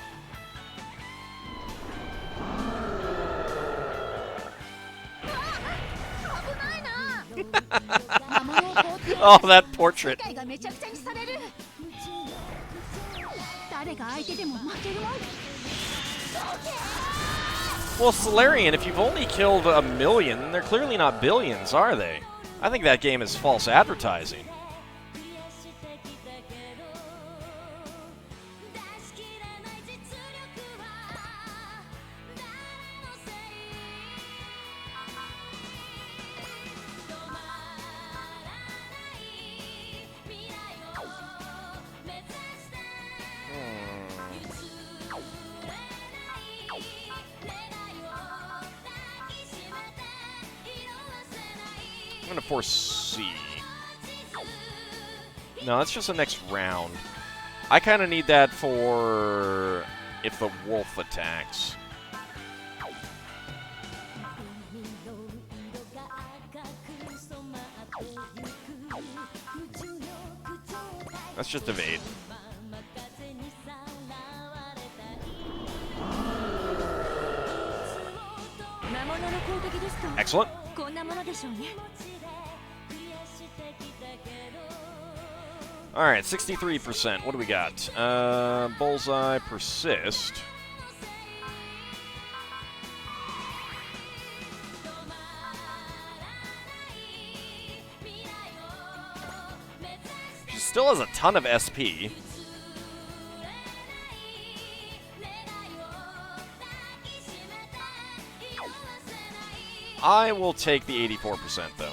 Oh, that portrait. Well, Solarian, if you've only killed 1,000,000, they're clearly not billions, are they? I think that game is false advertising. I'm going to force C. No, that's just the next round. I kind of need that for if the wolf attacks. Let's just evade. Excellent. Alright, 63%. What do we got? Bullseye, persist. She still has a ton of SP. I will take the 84%, though.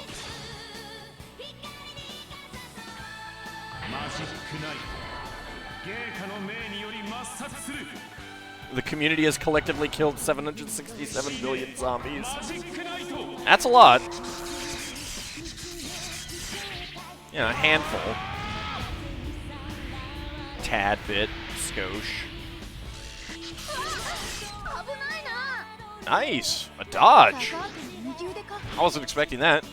The community has collectively killed 767 billion zombies. That's a lot. Yeah, a handful. Tad bit. Skosh. Nice! A dodge! I wasn't expecting that.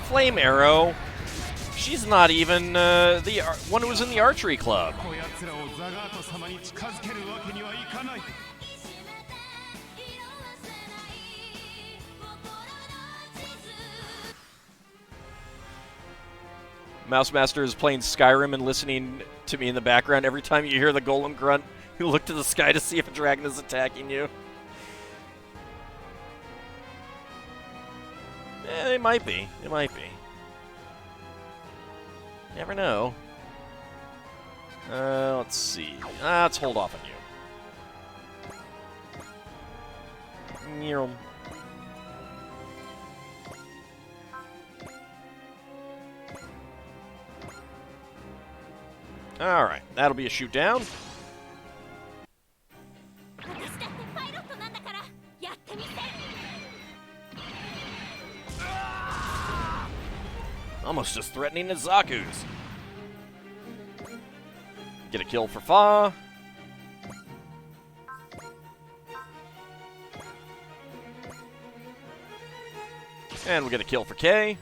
Flame Arrow. She's not even the one who was in the archery club. Mouse Master is playing Skyrim and listening to me in the background. Every time you hear the golem grunt, you look to the sky to see if a dragon is attacking you. It might be. It might be. Never know. Let's see. Let's hold off on you. Alright, that'll be a shoot down. Almost as threatening as Zaku's. Get a kill for Fa. And we'll get a kill for K.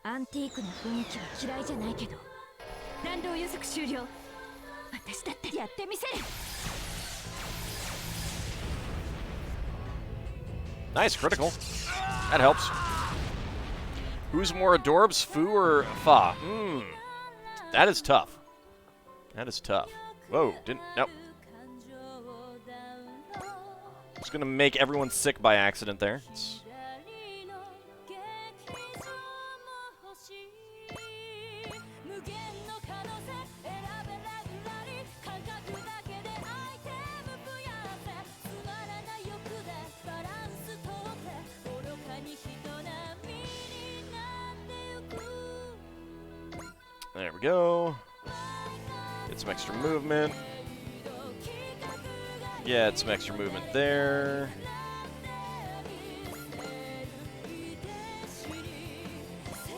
アンティークな雰囲気は嫌いじゃないけど、弾道予測終了。私だってやってみせる。 Nice critical. That helps. Who's more adorbs, Fu or Fa? That is tough. That is tough. Whoa, didn't... Nope. Just gonna make everyone sick by accident there. There we go. Get some extra movement. Get some extra movement there.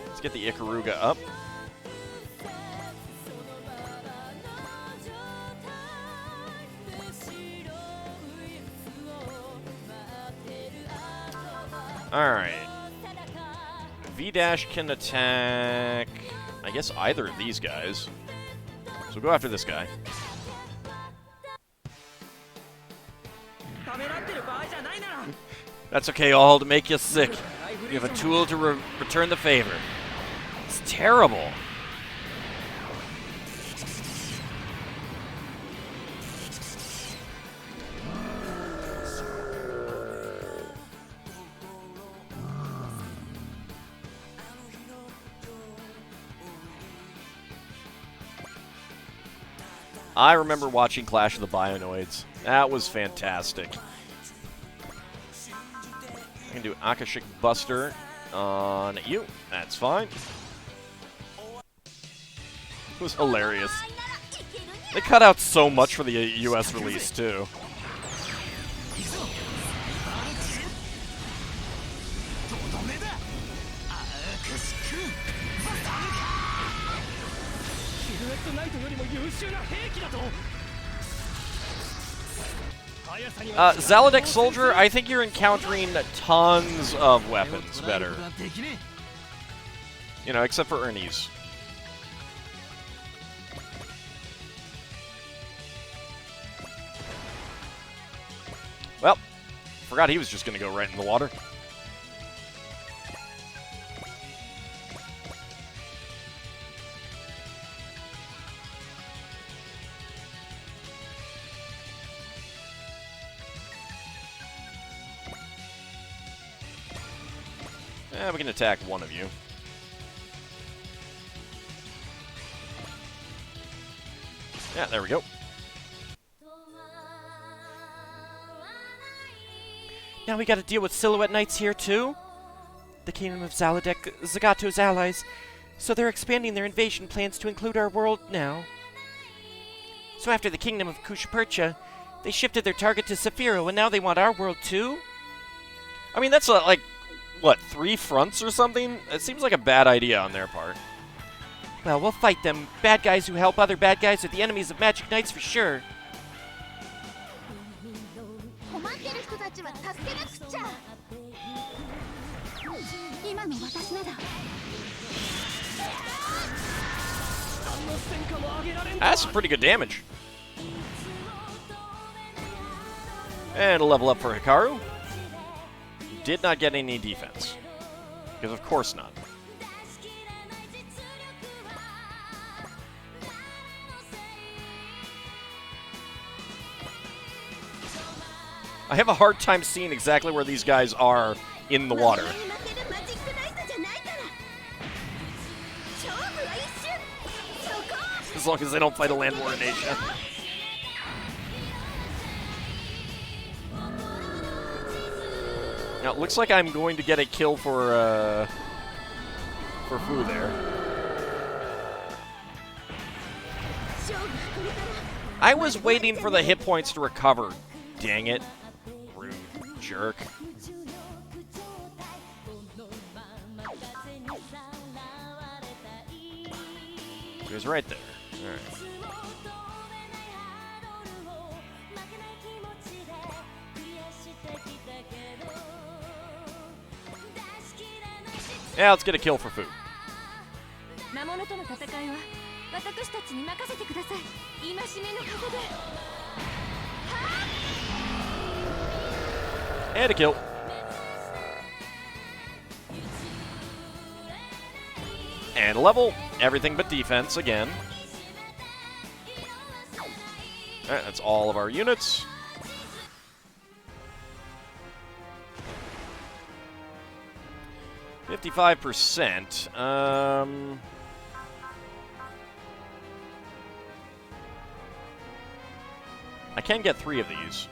Let's get the Ikaruga up. Alright. V-Dash can attack... I guess either of these guys. So we'll go after this guy. That's okay, all to make you sick. You have a tool to return the favor. It's terrible. I remember watching Clash of the Bionoids. That was fantastic. I can do Akashic Buster on you. That's fine. It was hilarious. They cut out so much for the US release, too. Zalodek Soldier, I think you're encountering tons of weapons better. You know, except for Ernie's. Well, forgot he was just going to go right in the water. We can attack one of you. Yeah, there we go. Now we gotta deal with Silhouette Knights here, too? The Kingdom of Zalodek, Zagato's allies. So they're expanding their invasion plans to include our world now. So after the Kingdom of Kushapercha, they shifted their target to Saphiro, and now they want our world, too? I mean, that's like... what, 3 fronts or something? It seems like a bad idea on their part. Well, we'll fight them. Bad guys who help other bad guys are the enemies of Magic Knights for sure. That's some pretty good damage. And a level up for Hikaru. Did not get any defense. Because of course not. I have a hard time seeing exactly where these guys are in the water. As long as they don't fight a land war in Asia. Now, it looks like I'm going to get a kill for Fu there. I was waiting for the hit points to recover. Dang it. Rude jerk. He was right there. Yeah, let's get a kill for food. 魔物との戦いは私たちに任せてください。戒めの風で。 And a kill. And a level. Everything but defense again. Alright, that's all of our units. $55%. I can get 3 of these.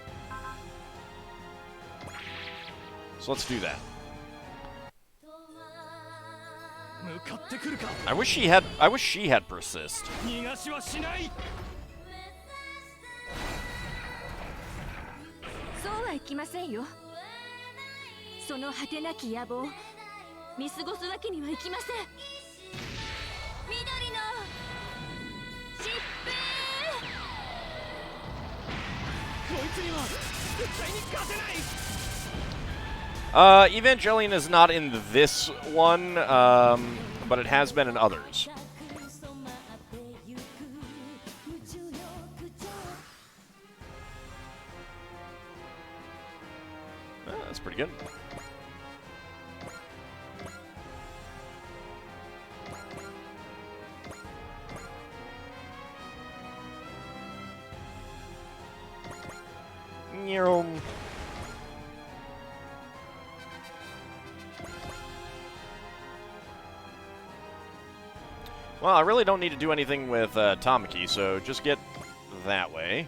So let's do that. I wish she had persist. そうはいきませんよ。その果てなき野望見過ごすわけにはいきません。緑の疾風。こいつには絶対に勝てない。 Evangelion is not in this one, but it has been in others. That's pretty good. Well, I really don't need to do anything with Tamaki, so just get that way.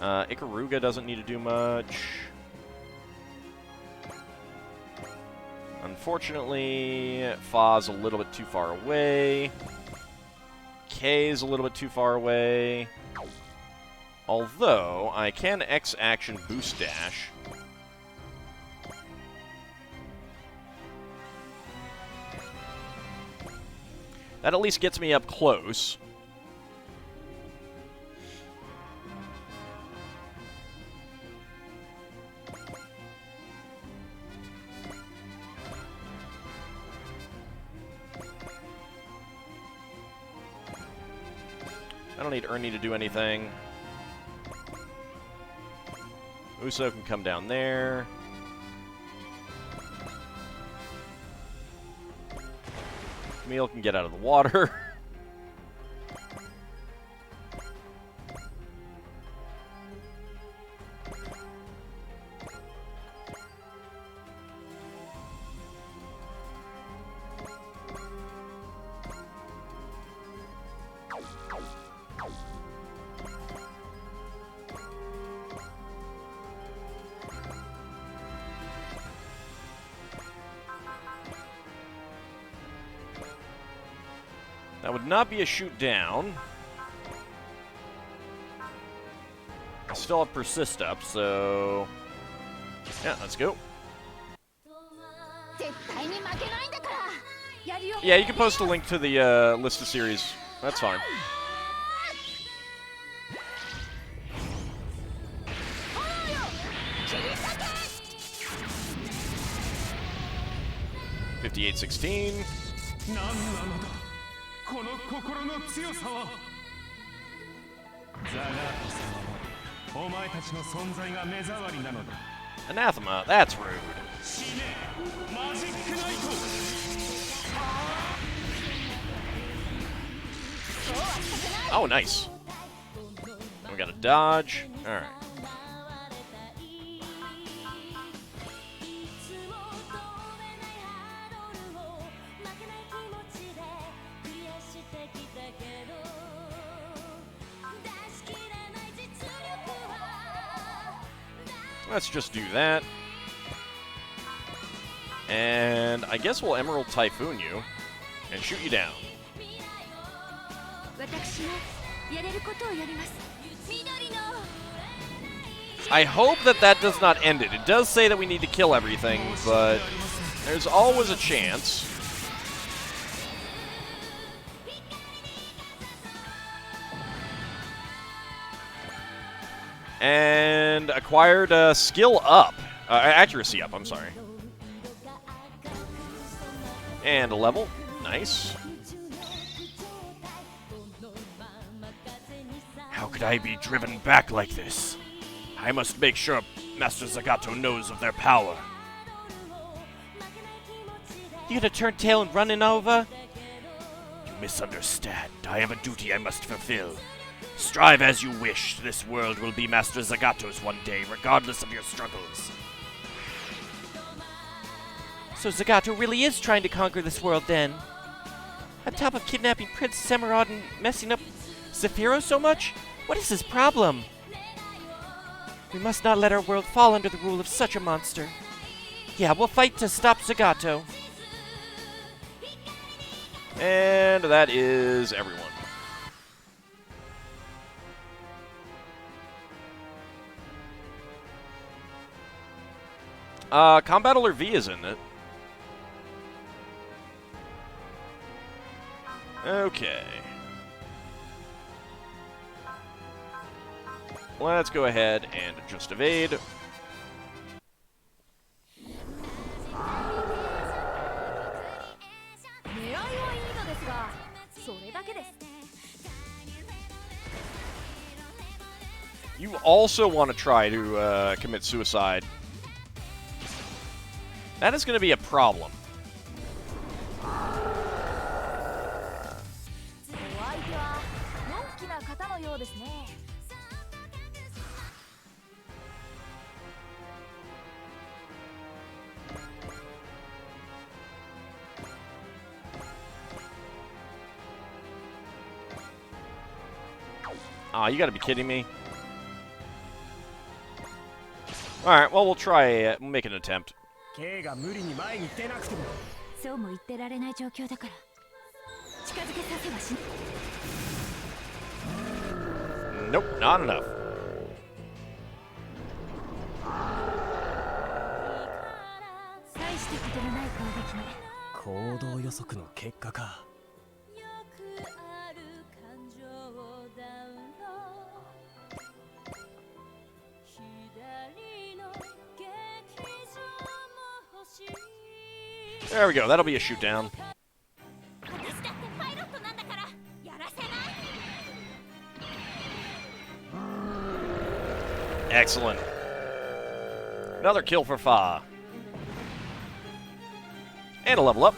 Ikaruga doesn't need to do much. Unfortunately, Fa's a little bit too far away. K's a little bit too far away. Although, I can X-action boost dash. That at least gets me up close. I don't need Ernie to do anything. Uso can come down there. Camille can get out of the water. That would not be a shoot down. I still have persist up, so yeah, let's go. Yeah, you can post a link to the list of series. That's fine. $58.16. この心の強さはザガート様もお前たちの存在が目障りなのだ Anathema, that's rude. 死ねマジックナイト Oh, nice. We got a dodge. Alright. Let's just do that. And I guess we'll Emerald Typhoon you and shoot you down. I hope that that does not end it. It does say that we need to kill everything, but there's always a chance. And acquired skill up. Accuracy up, I'm sorry. And a level. Nice. How could I be driven back like this? I must make sure Master Zagato knows of their power. You gonna turn tail and run in over? You misunderstand. I have a duty I must fulfill. Strive as you wish. This world will be Master Zagato's one day, regardless of your struggles. So Zagato really is trying to conquer this world then? On top of kidnapping Prince Semirod and messing up Zephyro so much? What is his problem? We must not let our world fall under the rule of such a monster. Yeah, we'll fight to stop Zagato. And that is everyone. Combat Alert V is in it. Okay. Let's go ahead and just evade. 狙いはいいのですが、それだけです。 You also want to try to commit suicide. That is going to be a problem. お相手はのんきな方のようですね。 Ah, you gotta be kidding me. Alright, well, we'll try, we'll make an attempt. K が無理に前に出なくてもそうも言ってられない状況だから近づけさせはしない。 Nope, not enough. 大してことのない攻撃ね。行動予測の結果か。 There we go, that'll be a shoot down. 私だってパイロットなんだからやらせない。 Excellent. Another kill for Fa. And a level up.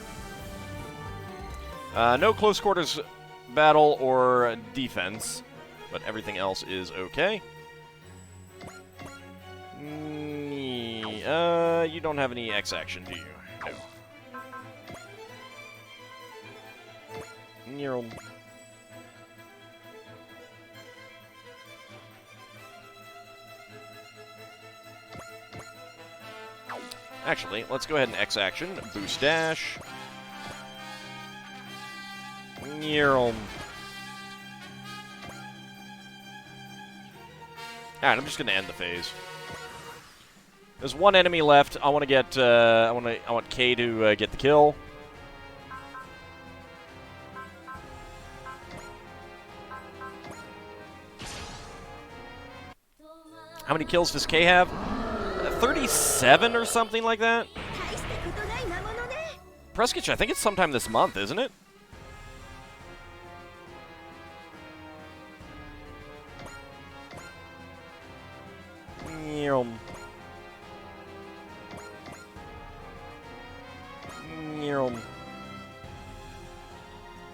No close quarters battle or defense, but everything else is okay. You don't have any X action, do you? No. Neural. Actually, let's go ahead and X action. Boost dash. Neural. Alright, I'm just gonna end the phase. There's one enemy left. I want to get. I want K to get the kill. How many kills does K have? 37 or something like that. 大したことない魔物ね。 Preskich, I think it's sometime this month, isn't it?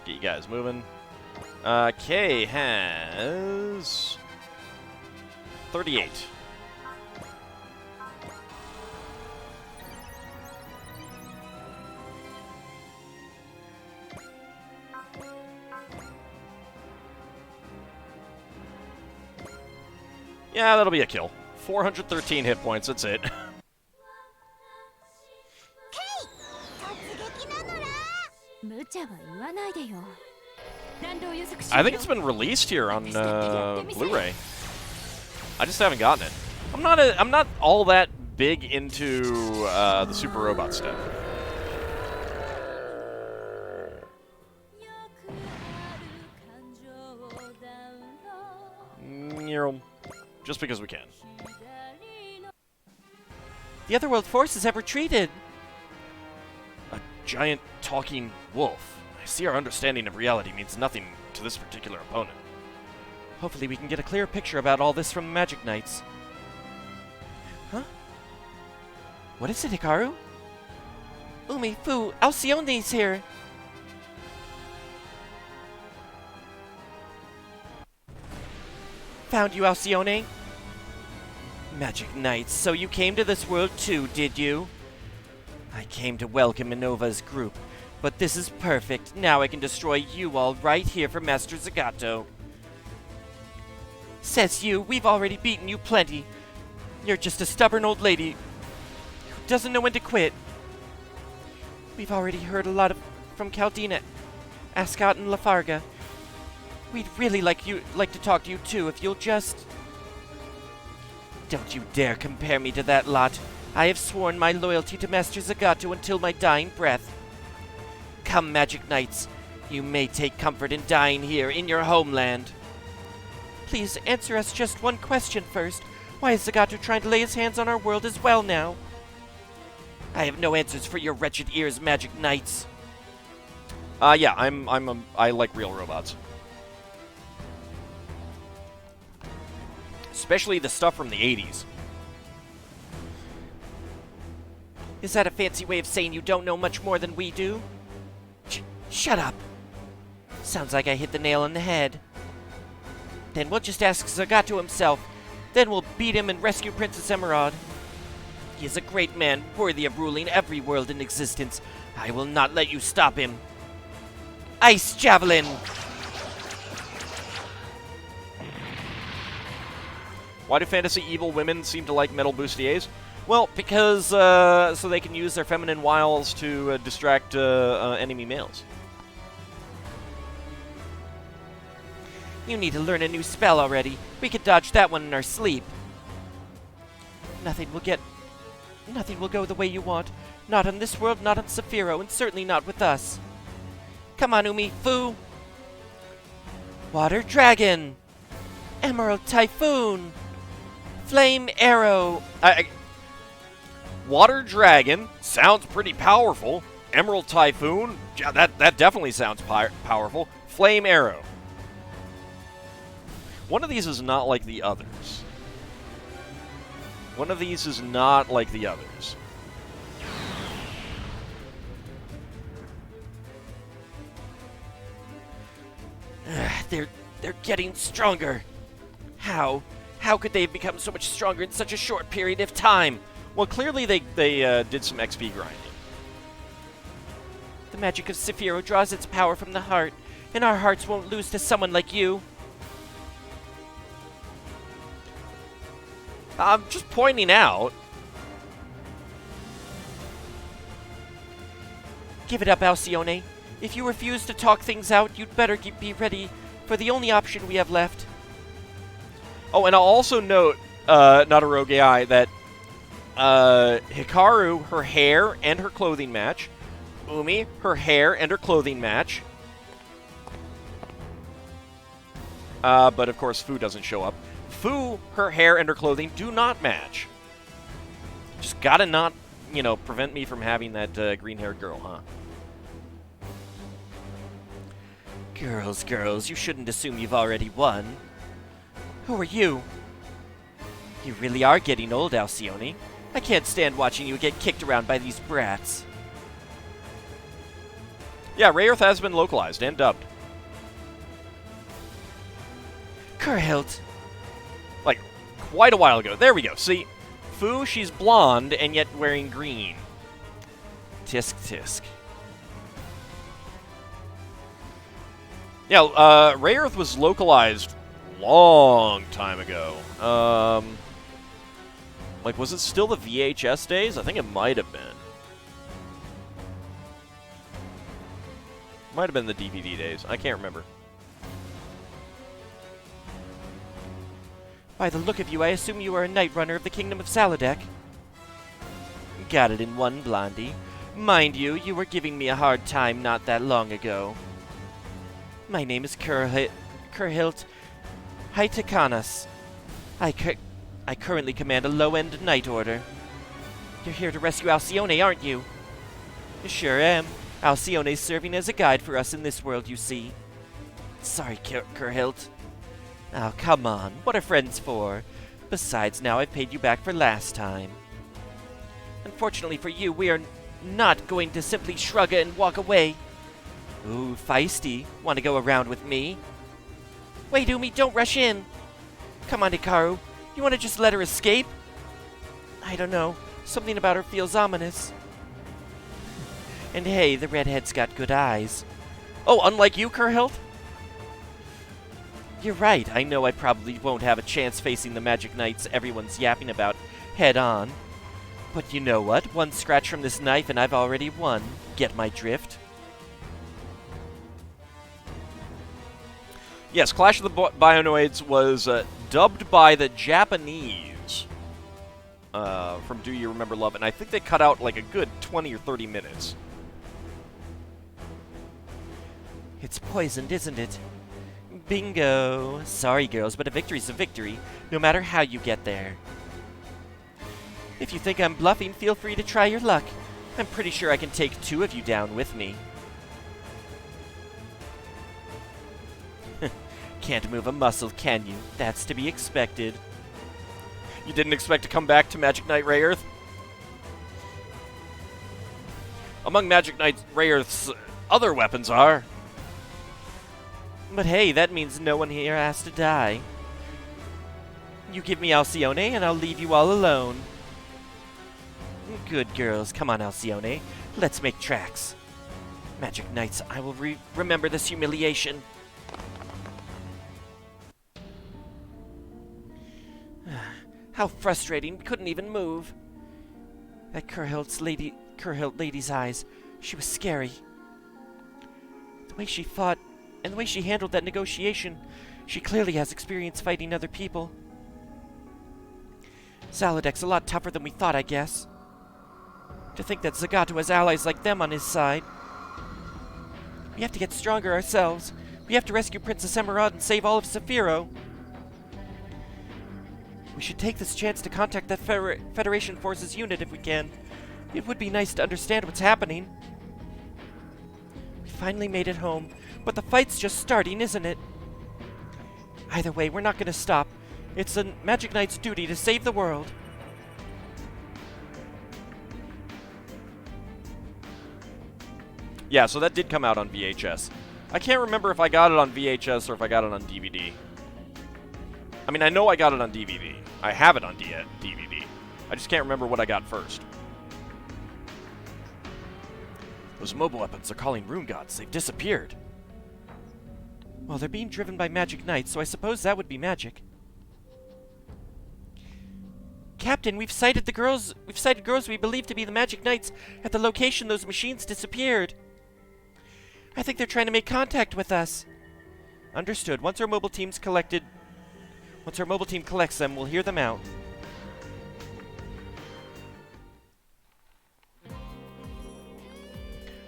Get you guys moving. K has 38. Yeah, that'll be a kill. 413 hit points, that's it. I think it's been released here on Blu-ray. I just haven't gotten it. I'm not all that big into the Super Robot stuff. just because we can. The Otherworld forces have retreated. A giant talking wolf. I see our understanding of reality means nothing to this particular opponent. Hopefully we can get a clearer picture about all this from the Magic Knights. Huh? What is it, Hikaru? Umi, Fu, Alcione's here! Found you, Alcione? Magic Knights, so you came to this world too, did you? I came to welcome Minova's group, but this is perfect. Now I can destroy you all right here for Master Zagato. Says you, we've already beaten you plenty. You're just a stubborn old lady who doesn't know when to quit. We've already heard a lot from Caldina, Ascot, and Lafarga. We'd really like to talk to you too, if you'll just... Don't you dare compare me to that lot. I have sworn my loyalty to Master Zagato until my dying breath. Come, Magic Knights. You may take comfort in dying here, in your homeland. Please answer us just one question first. Why is Zagato trying to lay his hands on our world as well now? I have no answers for your wretched ears, Magic Knights. Yeah, I like real robots. Especially the stuff from the 80s. Is that a fancy way of saying you don't know much more than we do? Shut up! Sounds like I hit the nail on the head. Then we'll just ask Zagato himself. Then we'll beat him and rescue Princess Emerald. He is a great man, worthy of ruling every world in existence. I will not let you stop him. Ice Javelin! Why do fantasy evil women seem to like metal bustiers? Well, because so they can use their feminine wiles to distract enemy males. You need to learn a new spell already. We could dodge that one in our sleep. Nothing will go the way you want. Not on this world, not on Saphiro, and certainly not with us. Come on, Umi, Fu! Water Dragon! Emerald Typhoon! Flame Arrow! Water Dragon sounds pretty powerful. Emerald Typhoon, yeah, that definitely sounds powerful. Flame Arrow. One of these is not like the others. One of these is not like the others. They're getting stronger. How? How could they have become so much stronger in such a short period of time? Well, clearly they did some XP grinding. The magic of Saphiro draws its power from the heart, and our hearts won't lose to someone like you. I'm just pointing out. Give it up, Alcione. If you refuse to talk things out, you'd better be ready for the only option we have left. Oh, and I'll also note, not a rogue AI, that Hikaru, her hair and her clothing match. Umi, her hair and her clothing match. But of course, Fu doesn't show up. Fu, her hair and her clothing do not match. Just gotta not, prevent me from having that green-haired girl, huh? Girls, you shouldn't assume you've already won. Who are you? You really are getting old, Alcione. I can't stand watching you get kicked around by these brats. Yeah, Rayearth has been localized and dubbed. Kurhild. Like, quite a while ago. There we go. See, Fu, she's blonde and yet wearing green. Tisk tisk. Yeah, Rayearth was localized long time ago. Like, was it still the VHS days? I think it might have been. Might have been the DVD days. I can't remember. By the look of you, I assume you are a Night Runner of the Kingdom of Saladek. Got it in one, Blondie. Mind you, you were giving me a hard time not that long ago. My name is Kurhild Haitakanas. I currently command a low-end night order. You're here to rescue Alcyone, aren't you? Sure am. Alcione's serving as a guide for us in this world, you see. Sorry, Kurhilt. Oh, come on. What are friends for? Besides, now I've paid you back for last time. Unfortunately for you, we are not going to simply shrug it and walk away. Ooh, feisty. Want to go around with me? Wait, Umi, don't rush in. Come on, Hikaru. You want to just let her escape? I don't know. Something about her feels ominous. And hey, the redhead's got good eyes. Oh, unlike you, Kurhilt? You're right. I know I probably won't have a chance facing the magic knights everyone's yapping about head on. But you know what? One scratch from this knife and I've already won. Get my drift? Yes, Clash of the Bionoids was dubbed by the Japanese from Do You Remember Love, and I think they cut out like a good 20 or 30 minutes. It's poisoned, isn't it? Bingo! Sorry, girls, but a victory's a victory, no matter how you get there. If you think I'm bluffing, feel free to try your luck. I'm pretty sure I can take 2 of you down with me. Can't move a muscle, can you? That's to be expected. You didn't expect to come back to Magic Knight Rayearth? Among Magic Knight Rayearth's other weapons are... But hey, that means no one here has to die. You give me Alcyone, and I'll leave you all alone. Good girls. Come on, Alcyone. Let's make tracks. Magic Knights, I will remember this humiliation. How frustrating. We couldn't even move. That Kurhilt lady's eyes. She was scary. The way she fought, and the way she handled that negotiation, she clearly has experience fighting other people. Zalodek's a lot tougher than we thought, I guess. To think that Zagato has allies like them on his side. We have to get stronger ourselves. We have to rescue Princess Emerald and save all of Saphiro. We should take this chance to contact that Federation Forces unit if we can. It would be nice to understand what's happening. We finally made it home, but the fight's just starting, isn't it? Either way, we're not going to stop. It's a Magic Knight's duty to save the world. Yeah, so that did come out on VHS. I can't remember if I got it on VHS or if I got it on DVD. I mean, I know I got it on DVD. I have it on DVD. I just can't remember what I got first. Those mobile weapons are calling rune gods. They've disappeared. Well, they're being driven by Magic Knights, so I suppose that would be magic. Captain, we've sighted girls we believe to be the Magic Knights at the location those machines disappeared. I think they're trying to make contact with us. Understood. Once our mobile team collects them, we'll hear them out.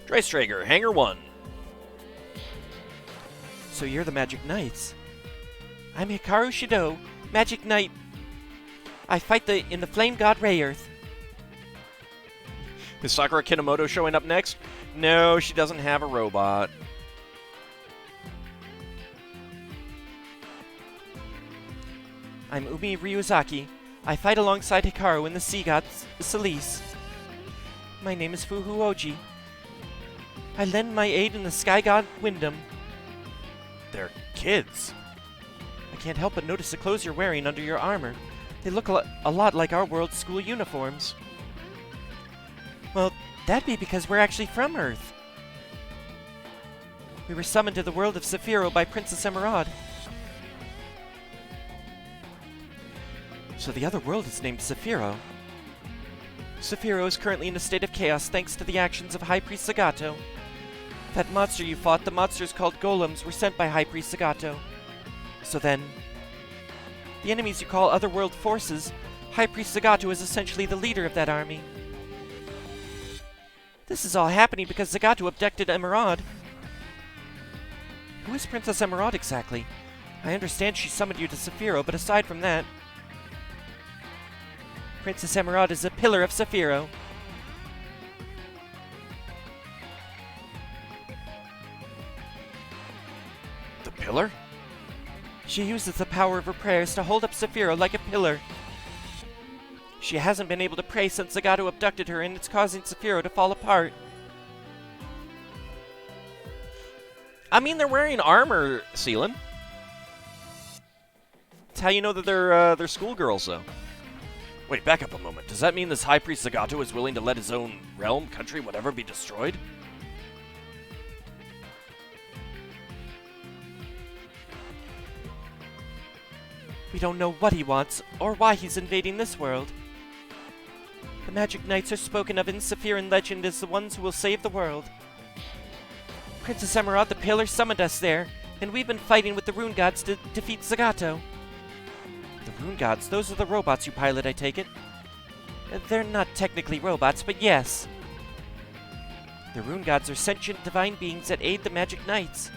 Dreistrager, Hangar 1. So you're the Magic Knights. I'm Hikaru Shido, Magic Knight. I fight in the Flame God Rayearth. Is Sakura Kinomoto showing up next? No, she doesn't have a robot. I'm Umi Ryuzaki. I fight alongside Hikaru in the Sea God Selice. My name is Fuhu Oji. I lend my aid in the Sky God Wyndham. They're kids. I can't help but notice the clothes you're wearing under your armor. They look a lot like our world's school uniforms. Well, that'd be because we're actually from Earth. We were summoned to the world of Saphiro by Princess Emerald. So the other world is named Saphiro. Saphiro is currently in a state of chaos thanks to the actions of High Priest Zagato. That monster you fought, the monsters called golems, were sent by High Priest Zagato. So then, the enemies you call Otherworld forces, High Priest Zagato is essentially the leader of that army. This is all happening because Zagato abducted Emerald. Who is Princess Emerald exactly? I understand she summoned you to Saphiro, but aside from that... Princess Emerald is a pillar of Saphiro. The pillar? She uses the power of her prayers to hold up Saphiro like a pillar. She hasn't been able to pray since Zagato abducted her, and it's causing Saphiro to fall apart. I mean, they're wearing armor, Seelan. That's how you know that they're schoolgirls, though. Wait, back up a moment. Does that mean this High Priest Zagato is willing to let his own realm, country, whatever, be destroyed? We don't know what he wants, or why he's invading this world. The Magic Knights are spoken of in Saphiran legend as the ones who will save the world. Princess Emerald the Pillar summoned us there, and we've been fighting with the Rune Gods to defeat Zagato. The Rune Gods, those are the robots you pilot, I take it? They're not technically robots, but yes. The Rune Gods are sentient divine beings that aid the Magic Knights.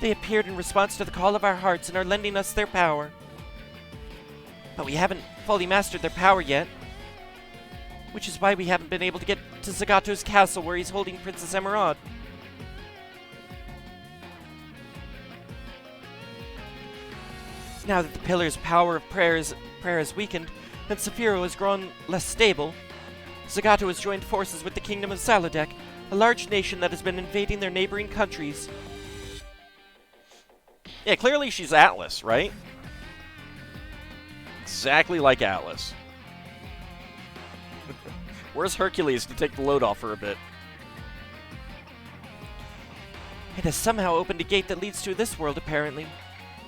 They appeared in response to the call of our hearts and are lending us their power. But we haven't fully mastered their power yet, which is why we haven't been able to get to Zagato's castle where he's holding Princess Emerald. Now that the Pillar's power of prayer is weakened, and Saphiro has grown less stable, Zagato has joined forces with the Kingdom of Salodek, a large nation that has been invading their neighboring countries. Yeah, clearly she's Atlas, right? Exactly like Atlas. Where's Hercules to take the load off for a bit? It has somehow opened a gate that leads to this world, apparently.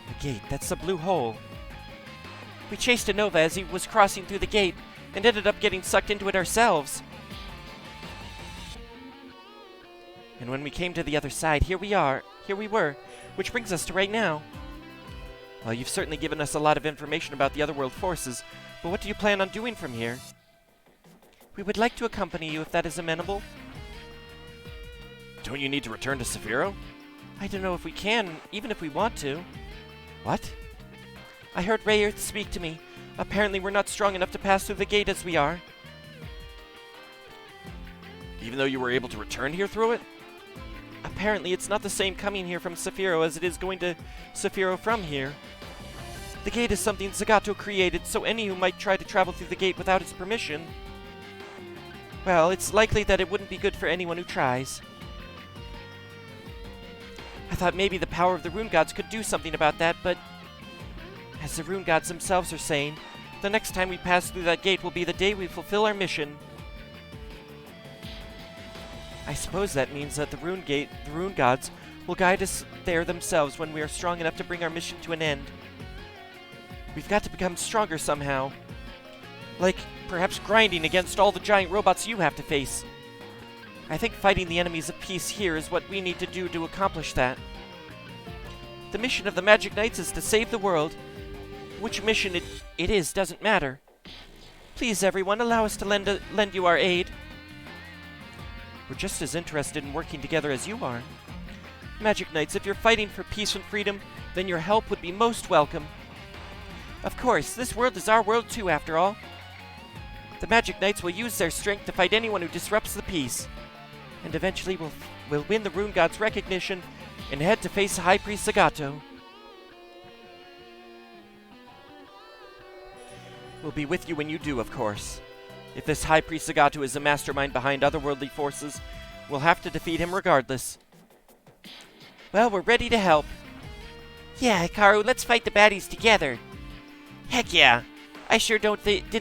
The gate, that's the blue hole. We chased Anova as he was crossing through the gate, and ended up getting sucked into it ourselves. And when we came to the other side, here we were, which brings us to right now. Well, you've certainly given us a lot of information about the Otherworld forces, but what do you plan on doing from here? We would like to accompany you if that is amenable. Don't you need to return to Saphiro? I don't know if we can, even if we want to. What? I heard Rayearth speak to me. Apparently we're not strong enough to pass through the gate as we are. Even though you were able to return here through it? Apparently it's not the same coming here from Saphiro as it is going to Saphiro from here. The gate is something Zagato created, so any who might try to travel through the gate without its permission, well, it's likely that it wouldn't be good for anyone who tries. I thought maybe the power of the Rune Gods could do something about that, but as the Rune Gods themselves are saying, the next time we pass through that gate will be the day we fulfill our mission. I suppose that means that the Rune Gods, will guide us there themselves when we are strong enough to bring our mission to an end. We've got to become stronger somehow. Like, perhaps grinding against all the giant robots you have to face. I think fighting the enemies of peace here is what we need to do to accomplish that. The mission of the Magic Knights is to save the world. Which mission it is doesn't matter. Please, everyone, allow us to lend you our aid. We're just as interested in working together as you are. Magic Knights, if you're fighting for peace and freedom, then your help would be most welcome. Of course, this world is our world too, after all. The Magic Knights will use their strength to fight anyone who disrupts the peace. And eventually we'll win the Rune God's recognition and head to face High Priest Zagato. We'll be with you when you do, of course. If this High Priest Zagato is the mastermind behind otherworldly forces, we'll have to defeat him regardless. Well, we're ready to help. Yeah, Hikaru, let's fight the baddies together. Heck yeah. I sure didn't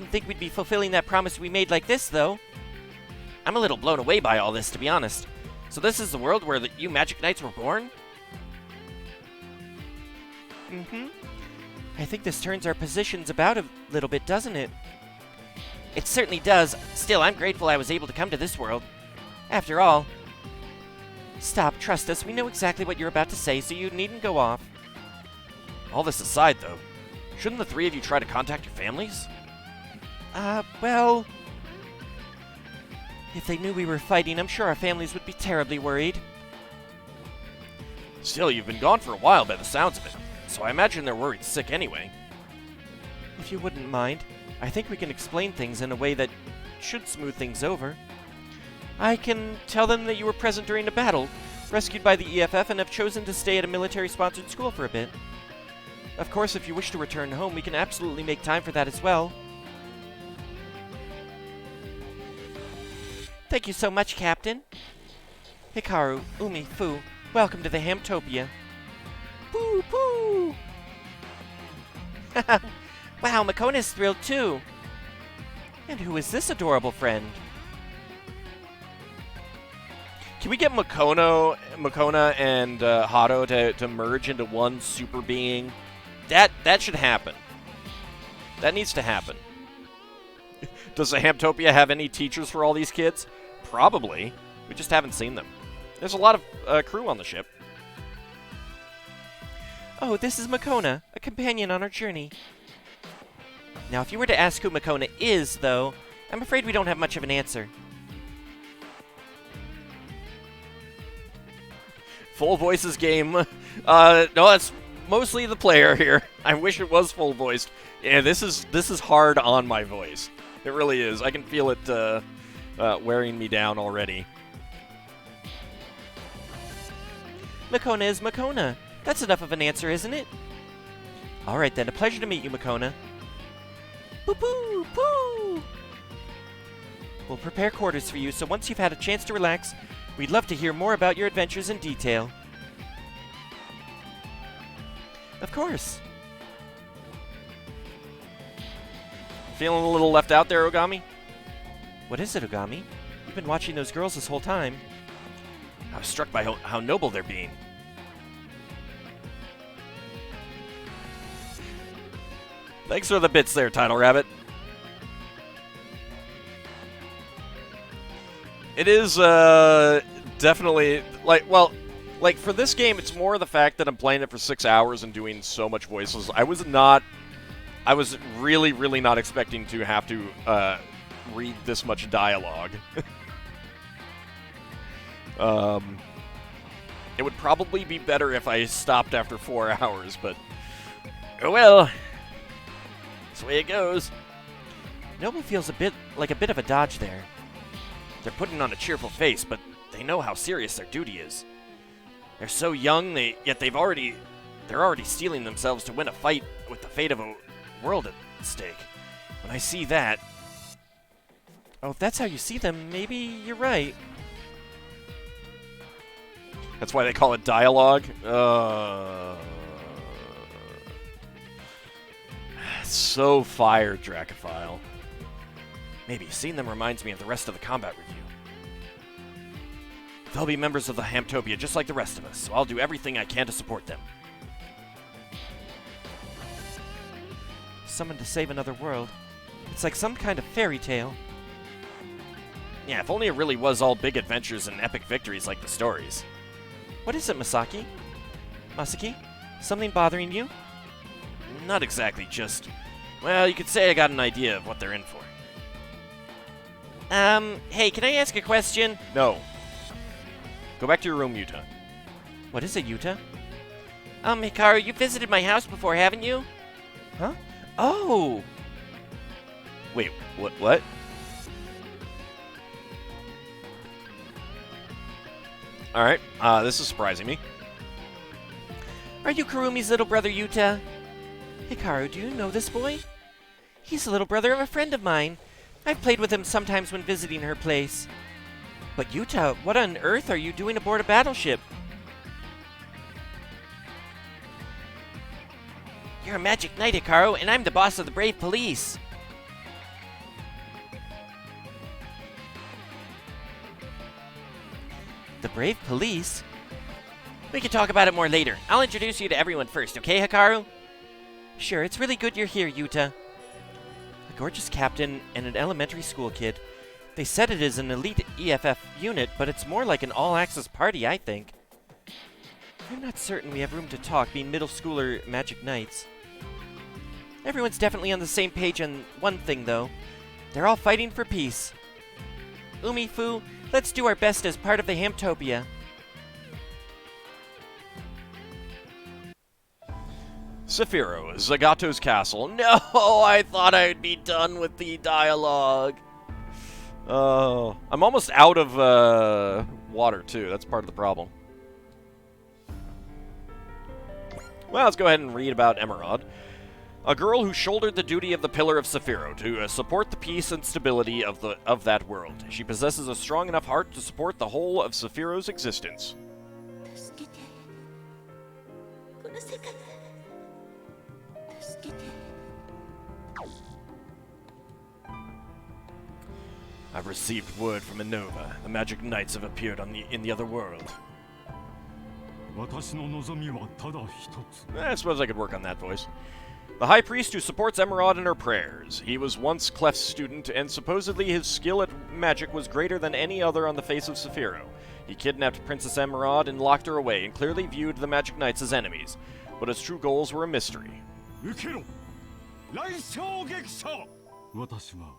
think we'd be fulfilling that promise we made like this, though. I'm a little blown away by all this, to be honest. So this is the world where you Magic Knights were born? Mm-hmm. I think this turns our positions about a little bit, doesn't it? It certainly does. Still, I'm grateful I was able to come to this world. After all... Stop, trust us. We know exactly what you're about to say, so you needn't go off. All this aside, though, shouldn't the three of you try to contact your families? Well... If they knew we were fighting, I'm sure our families would be terribly worried. Still, you've been gone for a while by the sounds of it, so I imagine they're worried sick anyway. If you wouldn't mind, I think we can explain things in a way that should smooth things over. I can tell them that you were present during a battle, rescued by the EFF, and have chosen to stay at a military-sponsored school for a bit. Of course, if you wish to return home, we can absolutely make time for that as well. Thank you so much, Captain. Hikaru, Umi, Fu, welcome to the Hamtopia. Poo poo! Wow, Makona's thrilled too. And who is this adorable friend? Can we get Makona and Hato to merge into one super being? That should happen. That needs to happen. Does the Hamtopia have any teachers for all these kids? Probably. We just haven't seen them. There's a lot of crew on the ship. Oh, this is Makona, a companion on our journey. Now, if you were to ask who Makona is, though, I'm afraid we don't have much of an answer. Full voices game. No, that's mostly the player here. I wish it was full voiced. Yeah, this is hard on my voice. It really is. I can feel it wearing me down already. Makona is Makona. That's enough of an answer, isn't it? All right, then. A pleasure to meet you, Makona. Poo-poo! Poo! We'll prepare quarters for you, so once you've had a chance to relax, we'd love to hear more about your adventures in detail. Of course. Feeling a little left out there, Ogami? What is it, Ogami? You've been watching those girls this whole time. I was struck by how noble they're being. Thanks for the bits there, Title Rabbit. It is definitely like for this game, it's more the fact that I'm playing it for 6 hours and doing so much voices. I was really, really not expecting to have to read this much dialogue. It would probably be better if I stopped after 4 hours, but oh well. That's the way it goes. Noble feels a bit of a dodge there. They're putting on a cheerful face, but they know how serious their duty is. They're so young, yet they're already steeling themselves to win a fight with the fate of a world at stake. When I see that... Oh, if that's how you see them, maybe you're right. That's why they call it dialogue? So fire, Dracophile. Maybe seeing them reminds me of the rest of the combat review. They'll be members of the Hamtopia just like the rest of us, so I'll do everything I can to support them. Summoned to save another world. It's like some kind of fairy tale. Yeah, if only it really was all big adventures and epic victories like the stories. What is it, Masaki? Masaki? Something bothering you? Not exactly, just... Well, you could say I got an idea of what they're in for. Hey, can I ask a question? No. Go back to your room, Yuta. What is it, Yuta? Hikaru, you visited my house before, haven't you? Huh? Oh! Wait, what? Alright, this is surprising me. Are you Kurumi's little brother, Yuta? Hikaru, do you know this boy? He's the little brother of a friend of mine. I've played with him sometimes when visiting her place. But Yuta, what on earth are you doing aboard a battleship? You're a magic knight, Hikaru, and I'm the boss of the Brave Police. The Brave Police? We can talk about it more later. I'll introduce you to everyone first, okay, Hikaru? Sure, it's really good you're here, Yuta. A gorgeous captain and an elementary school kid. They said it is an elite EFF unit, but it's more like an all-access party, I think. I'm not certain we have room to talk, being middle schooler magic knights. Everyone's definitely on the same page on one thing, though. They're all fighting for peace. Umi, Fu, let's do our best as part of the Hamtopia. Saphiro, Zagato's castle. No, I thought I'd be done with the dialogue. Oh, I'm almost out of water, too. That's part of the problem. Well, let's go ahead and read about Emerald. A girl who shouldered the duty of the Pillar of Saphiro to support the peace and stability of that world. She possesses a strong enough heart to support the whole of Saphiro's existence. 助けてこの世界助けて I've received word from Innova. The Magic Knights have appeared in the other world. 私の望みはただ一つ。 I suppose I could work on that voice. The High Priest who supports Emerald in her prayers. He was once Clef's student, and supposedly his skill at magic was greater than any other on the face of Saphiro. He kidnapped Princess Emerald and locked her away, and clearly viewed the Magic Knights as enemies. But his true goals were a mystery. 受けろ来衝撃者私は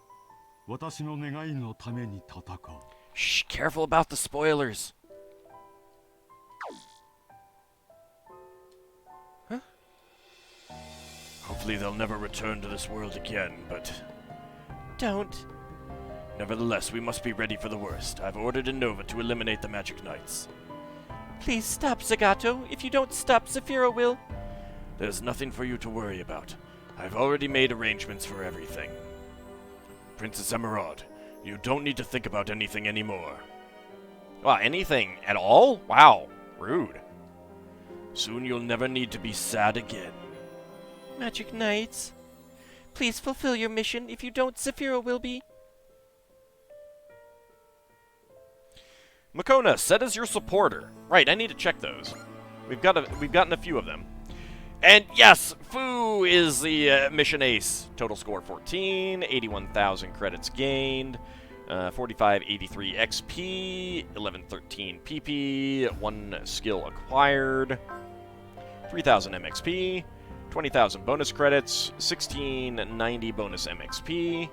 私の願いのために戦う Shh, careful about the spoilers. Hopefully they'll never return to this world again, but... Don't. Nevertheless, we must be ready for the worst. I've ordered Innova to eliminate the Magic Knights. Please stop, Zagato. If you don't stop, Saphiro will. There's nothing for you to worry about. I've already made arrangements for everything. Princess Emerald, you don't need to think about anything anymore. Wow, anything at all? Wow, rude. Soon you'll never need to be sad again. Magic Knights, please fulfill your mission. If you don't, Saphiro will be. Makona, set as your supporter. Right, I need to check those. We've gotten a few of them. And yes, Fu is the mission ace. Total score 14, 81,000 credits gained, 4583 XP, 1113 PP, 1 skill acquired, 3000 MXP, 20,000 bonus credits, 1690 bonus MXP.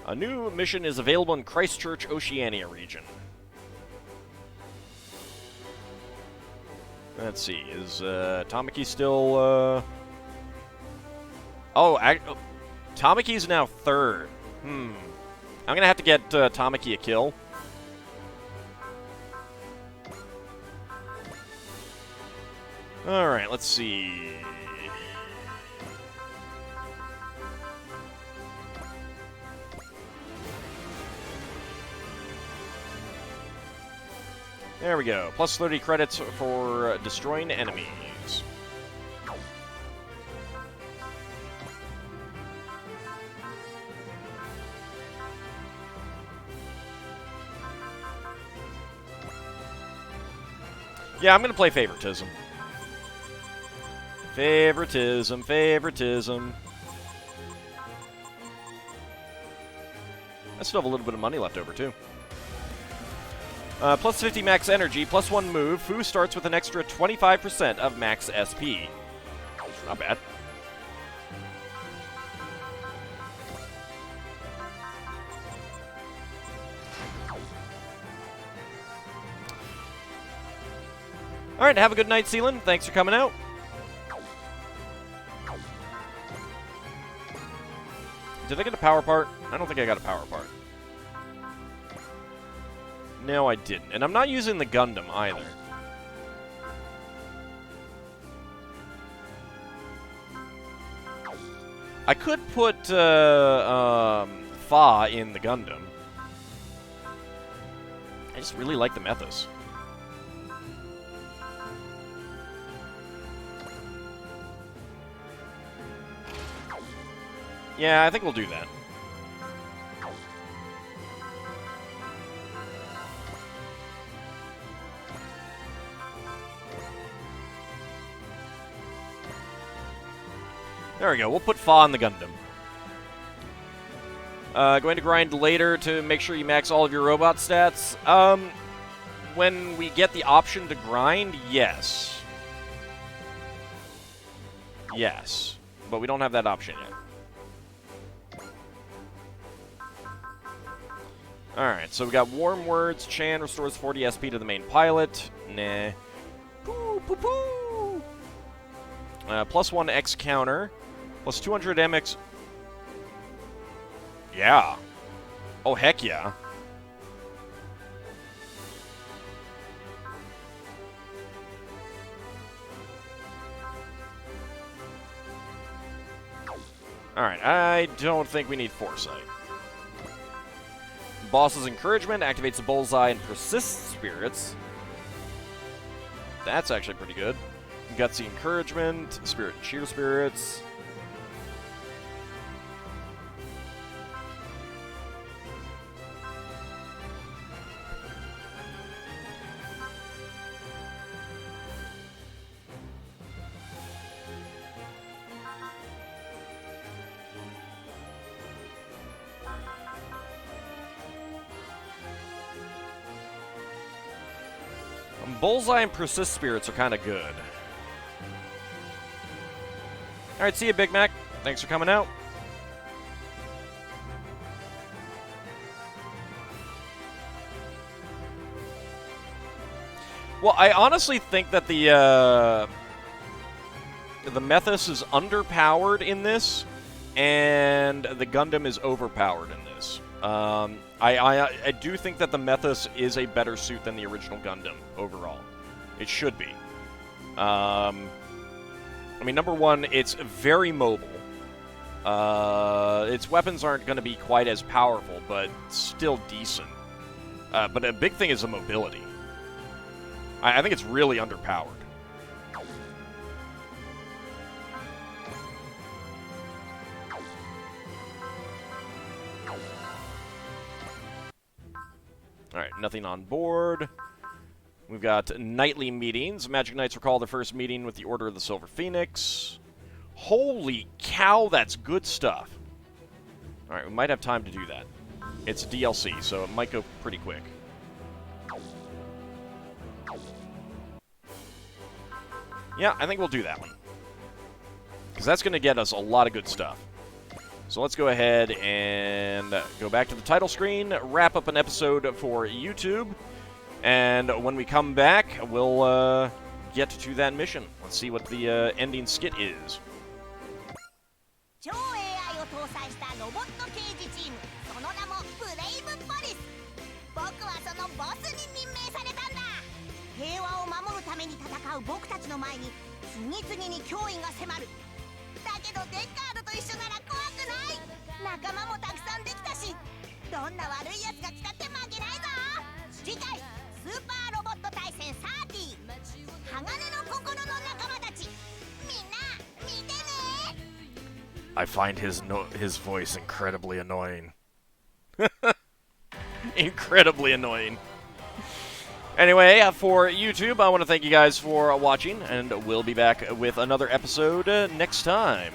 A new mission is available in Christchurch, Oceania region. Let's see, is Tamaki still... Tamaki's now third. I'm gonna have to get Tamaki a kill. Alright, let's see. There we go. Plus 30 credits for destroying enemies. Yeah, I'm going to play favoritism. Favoritism. I still have a little bit of money left over, too. Plus 50 max energy, plus 1 move. Fu starts with an extra 25% of max SP. Not bad. Alright, have a good night, Seelan. Thanks for coming out. Did I get a power part? I don't think I got a power part. No, I didn't. And I'm not using the Gundam either. I could put Fa in the Gundam. I just really like the Methos. Yeah, I think we'll do that. There we go. We'll put Fa on the Gundam. Going to grind later to make sure you max all of your robot stats. When we get the option to grind, yes. Yes. But we don't have that option yet. Alright, so we got Warm Words. Chan restores 40 SP to the main pilot. Nah. Poo, poo, poo. +1 X counter. Plus 200 MX. Yeah. Oh, heck yeah. Alright, I don't think we need Foresight. Boss's Encouragement activates the Bullseye and Persist Spirits. That's actually pretty good. Gutsy Encouragement, Spirit and Cheer Spirits. Bullseye and Persist Spirits are kind of good. Alright, see you, Big Mac. Thanks for coming out. Well, I honestly think that the Methus is underpowered in this, and the Gundam is overpowered in this. I do think that the Methus is a better suit than the original Gundam overall. It should be. I mean, number one, it's very mobile. Its weapons aren't going to be quite as powerful, but still decent. But a big thing is the mobility. I think it's really underpowered. Alright, nothing on board. We've got nightly meetings. Magic Knights recall their first meeting with the Order of the Silver Phoenix. Holy cow, that's good stuff. Alright, we might have time to do that. It's a DLC, so it might go pretty quick. Yeah, I think we'll do that one. Because that's going to get us a lot of good stuff. So let's go ahead and go back to the title screen, wrap up an episode for YouTube, and when we come back, we'll get to that mission. Let's see what the ending skit is. I find his voice incredibly annoying. Incredibly annoying. Anyway, for YouTube, I want to thank you guys for watching, and we'll be back with another episode next time.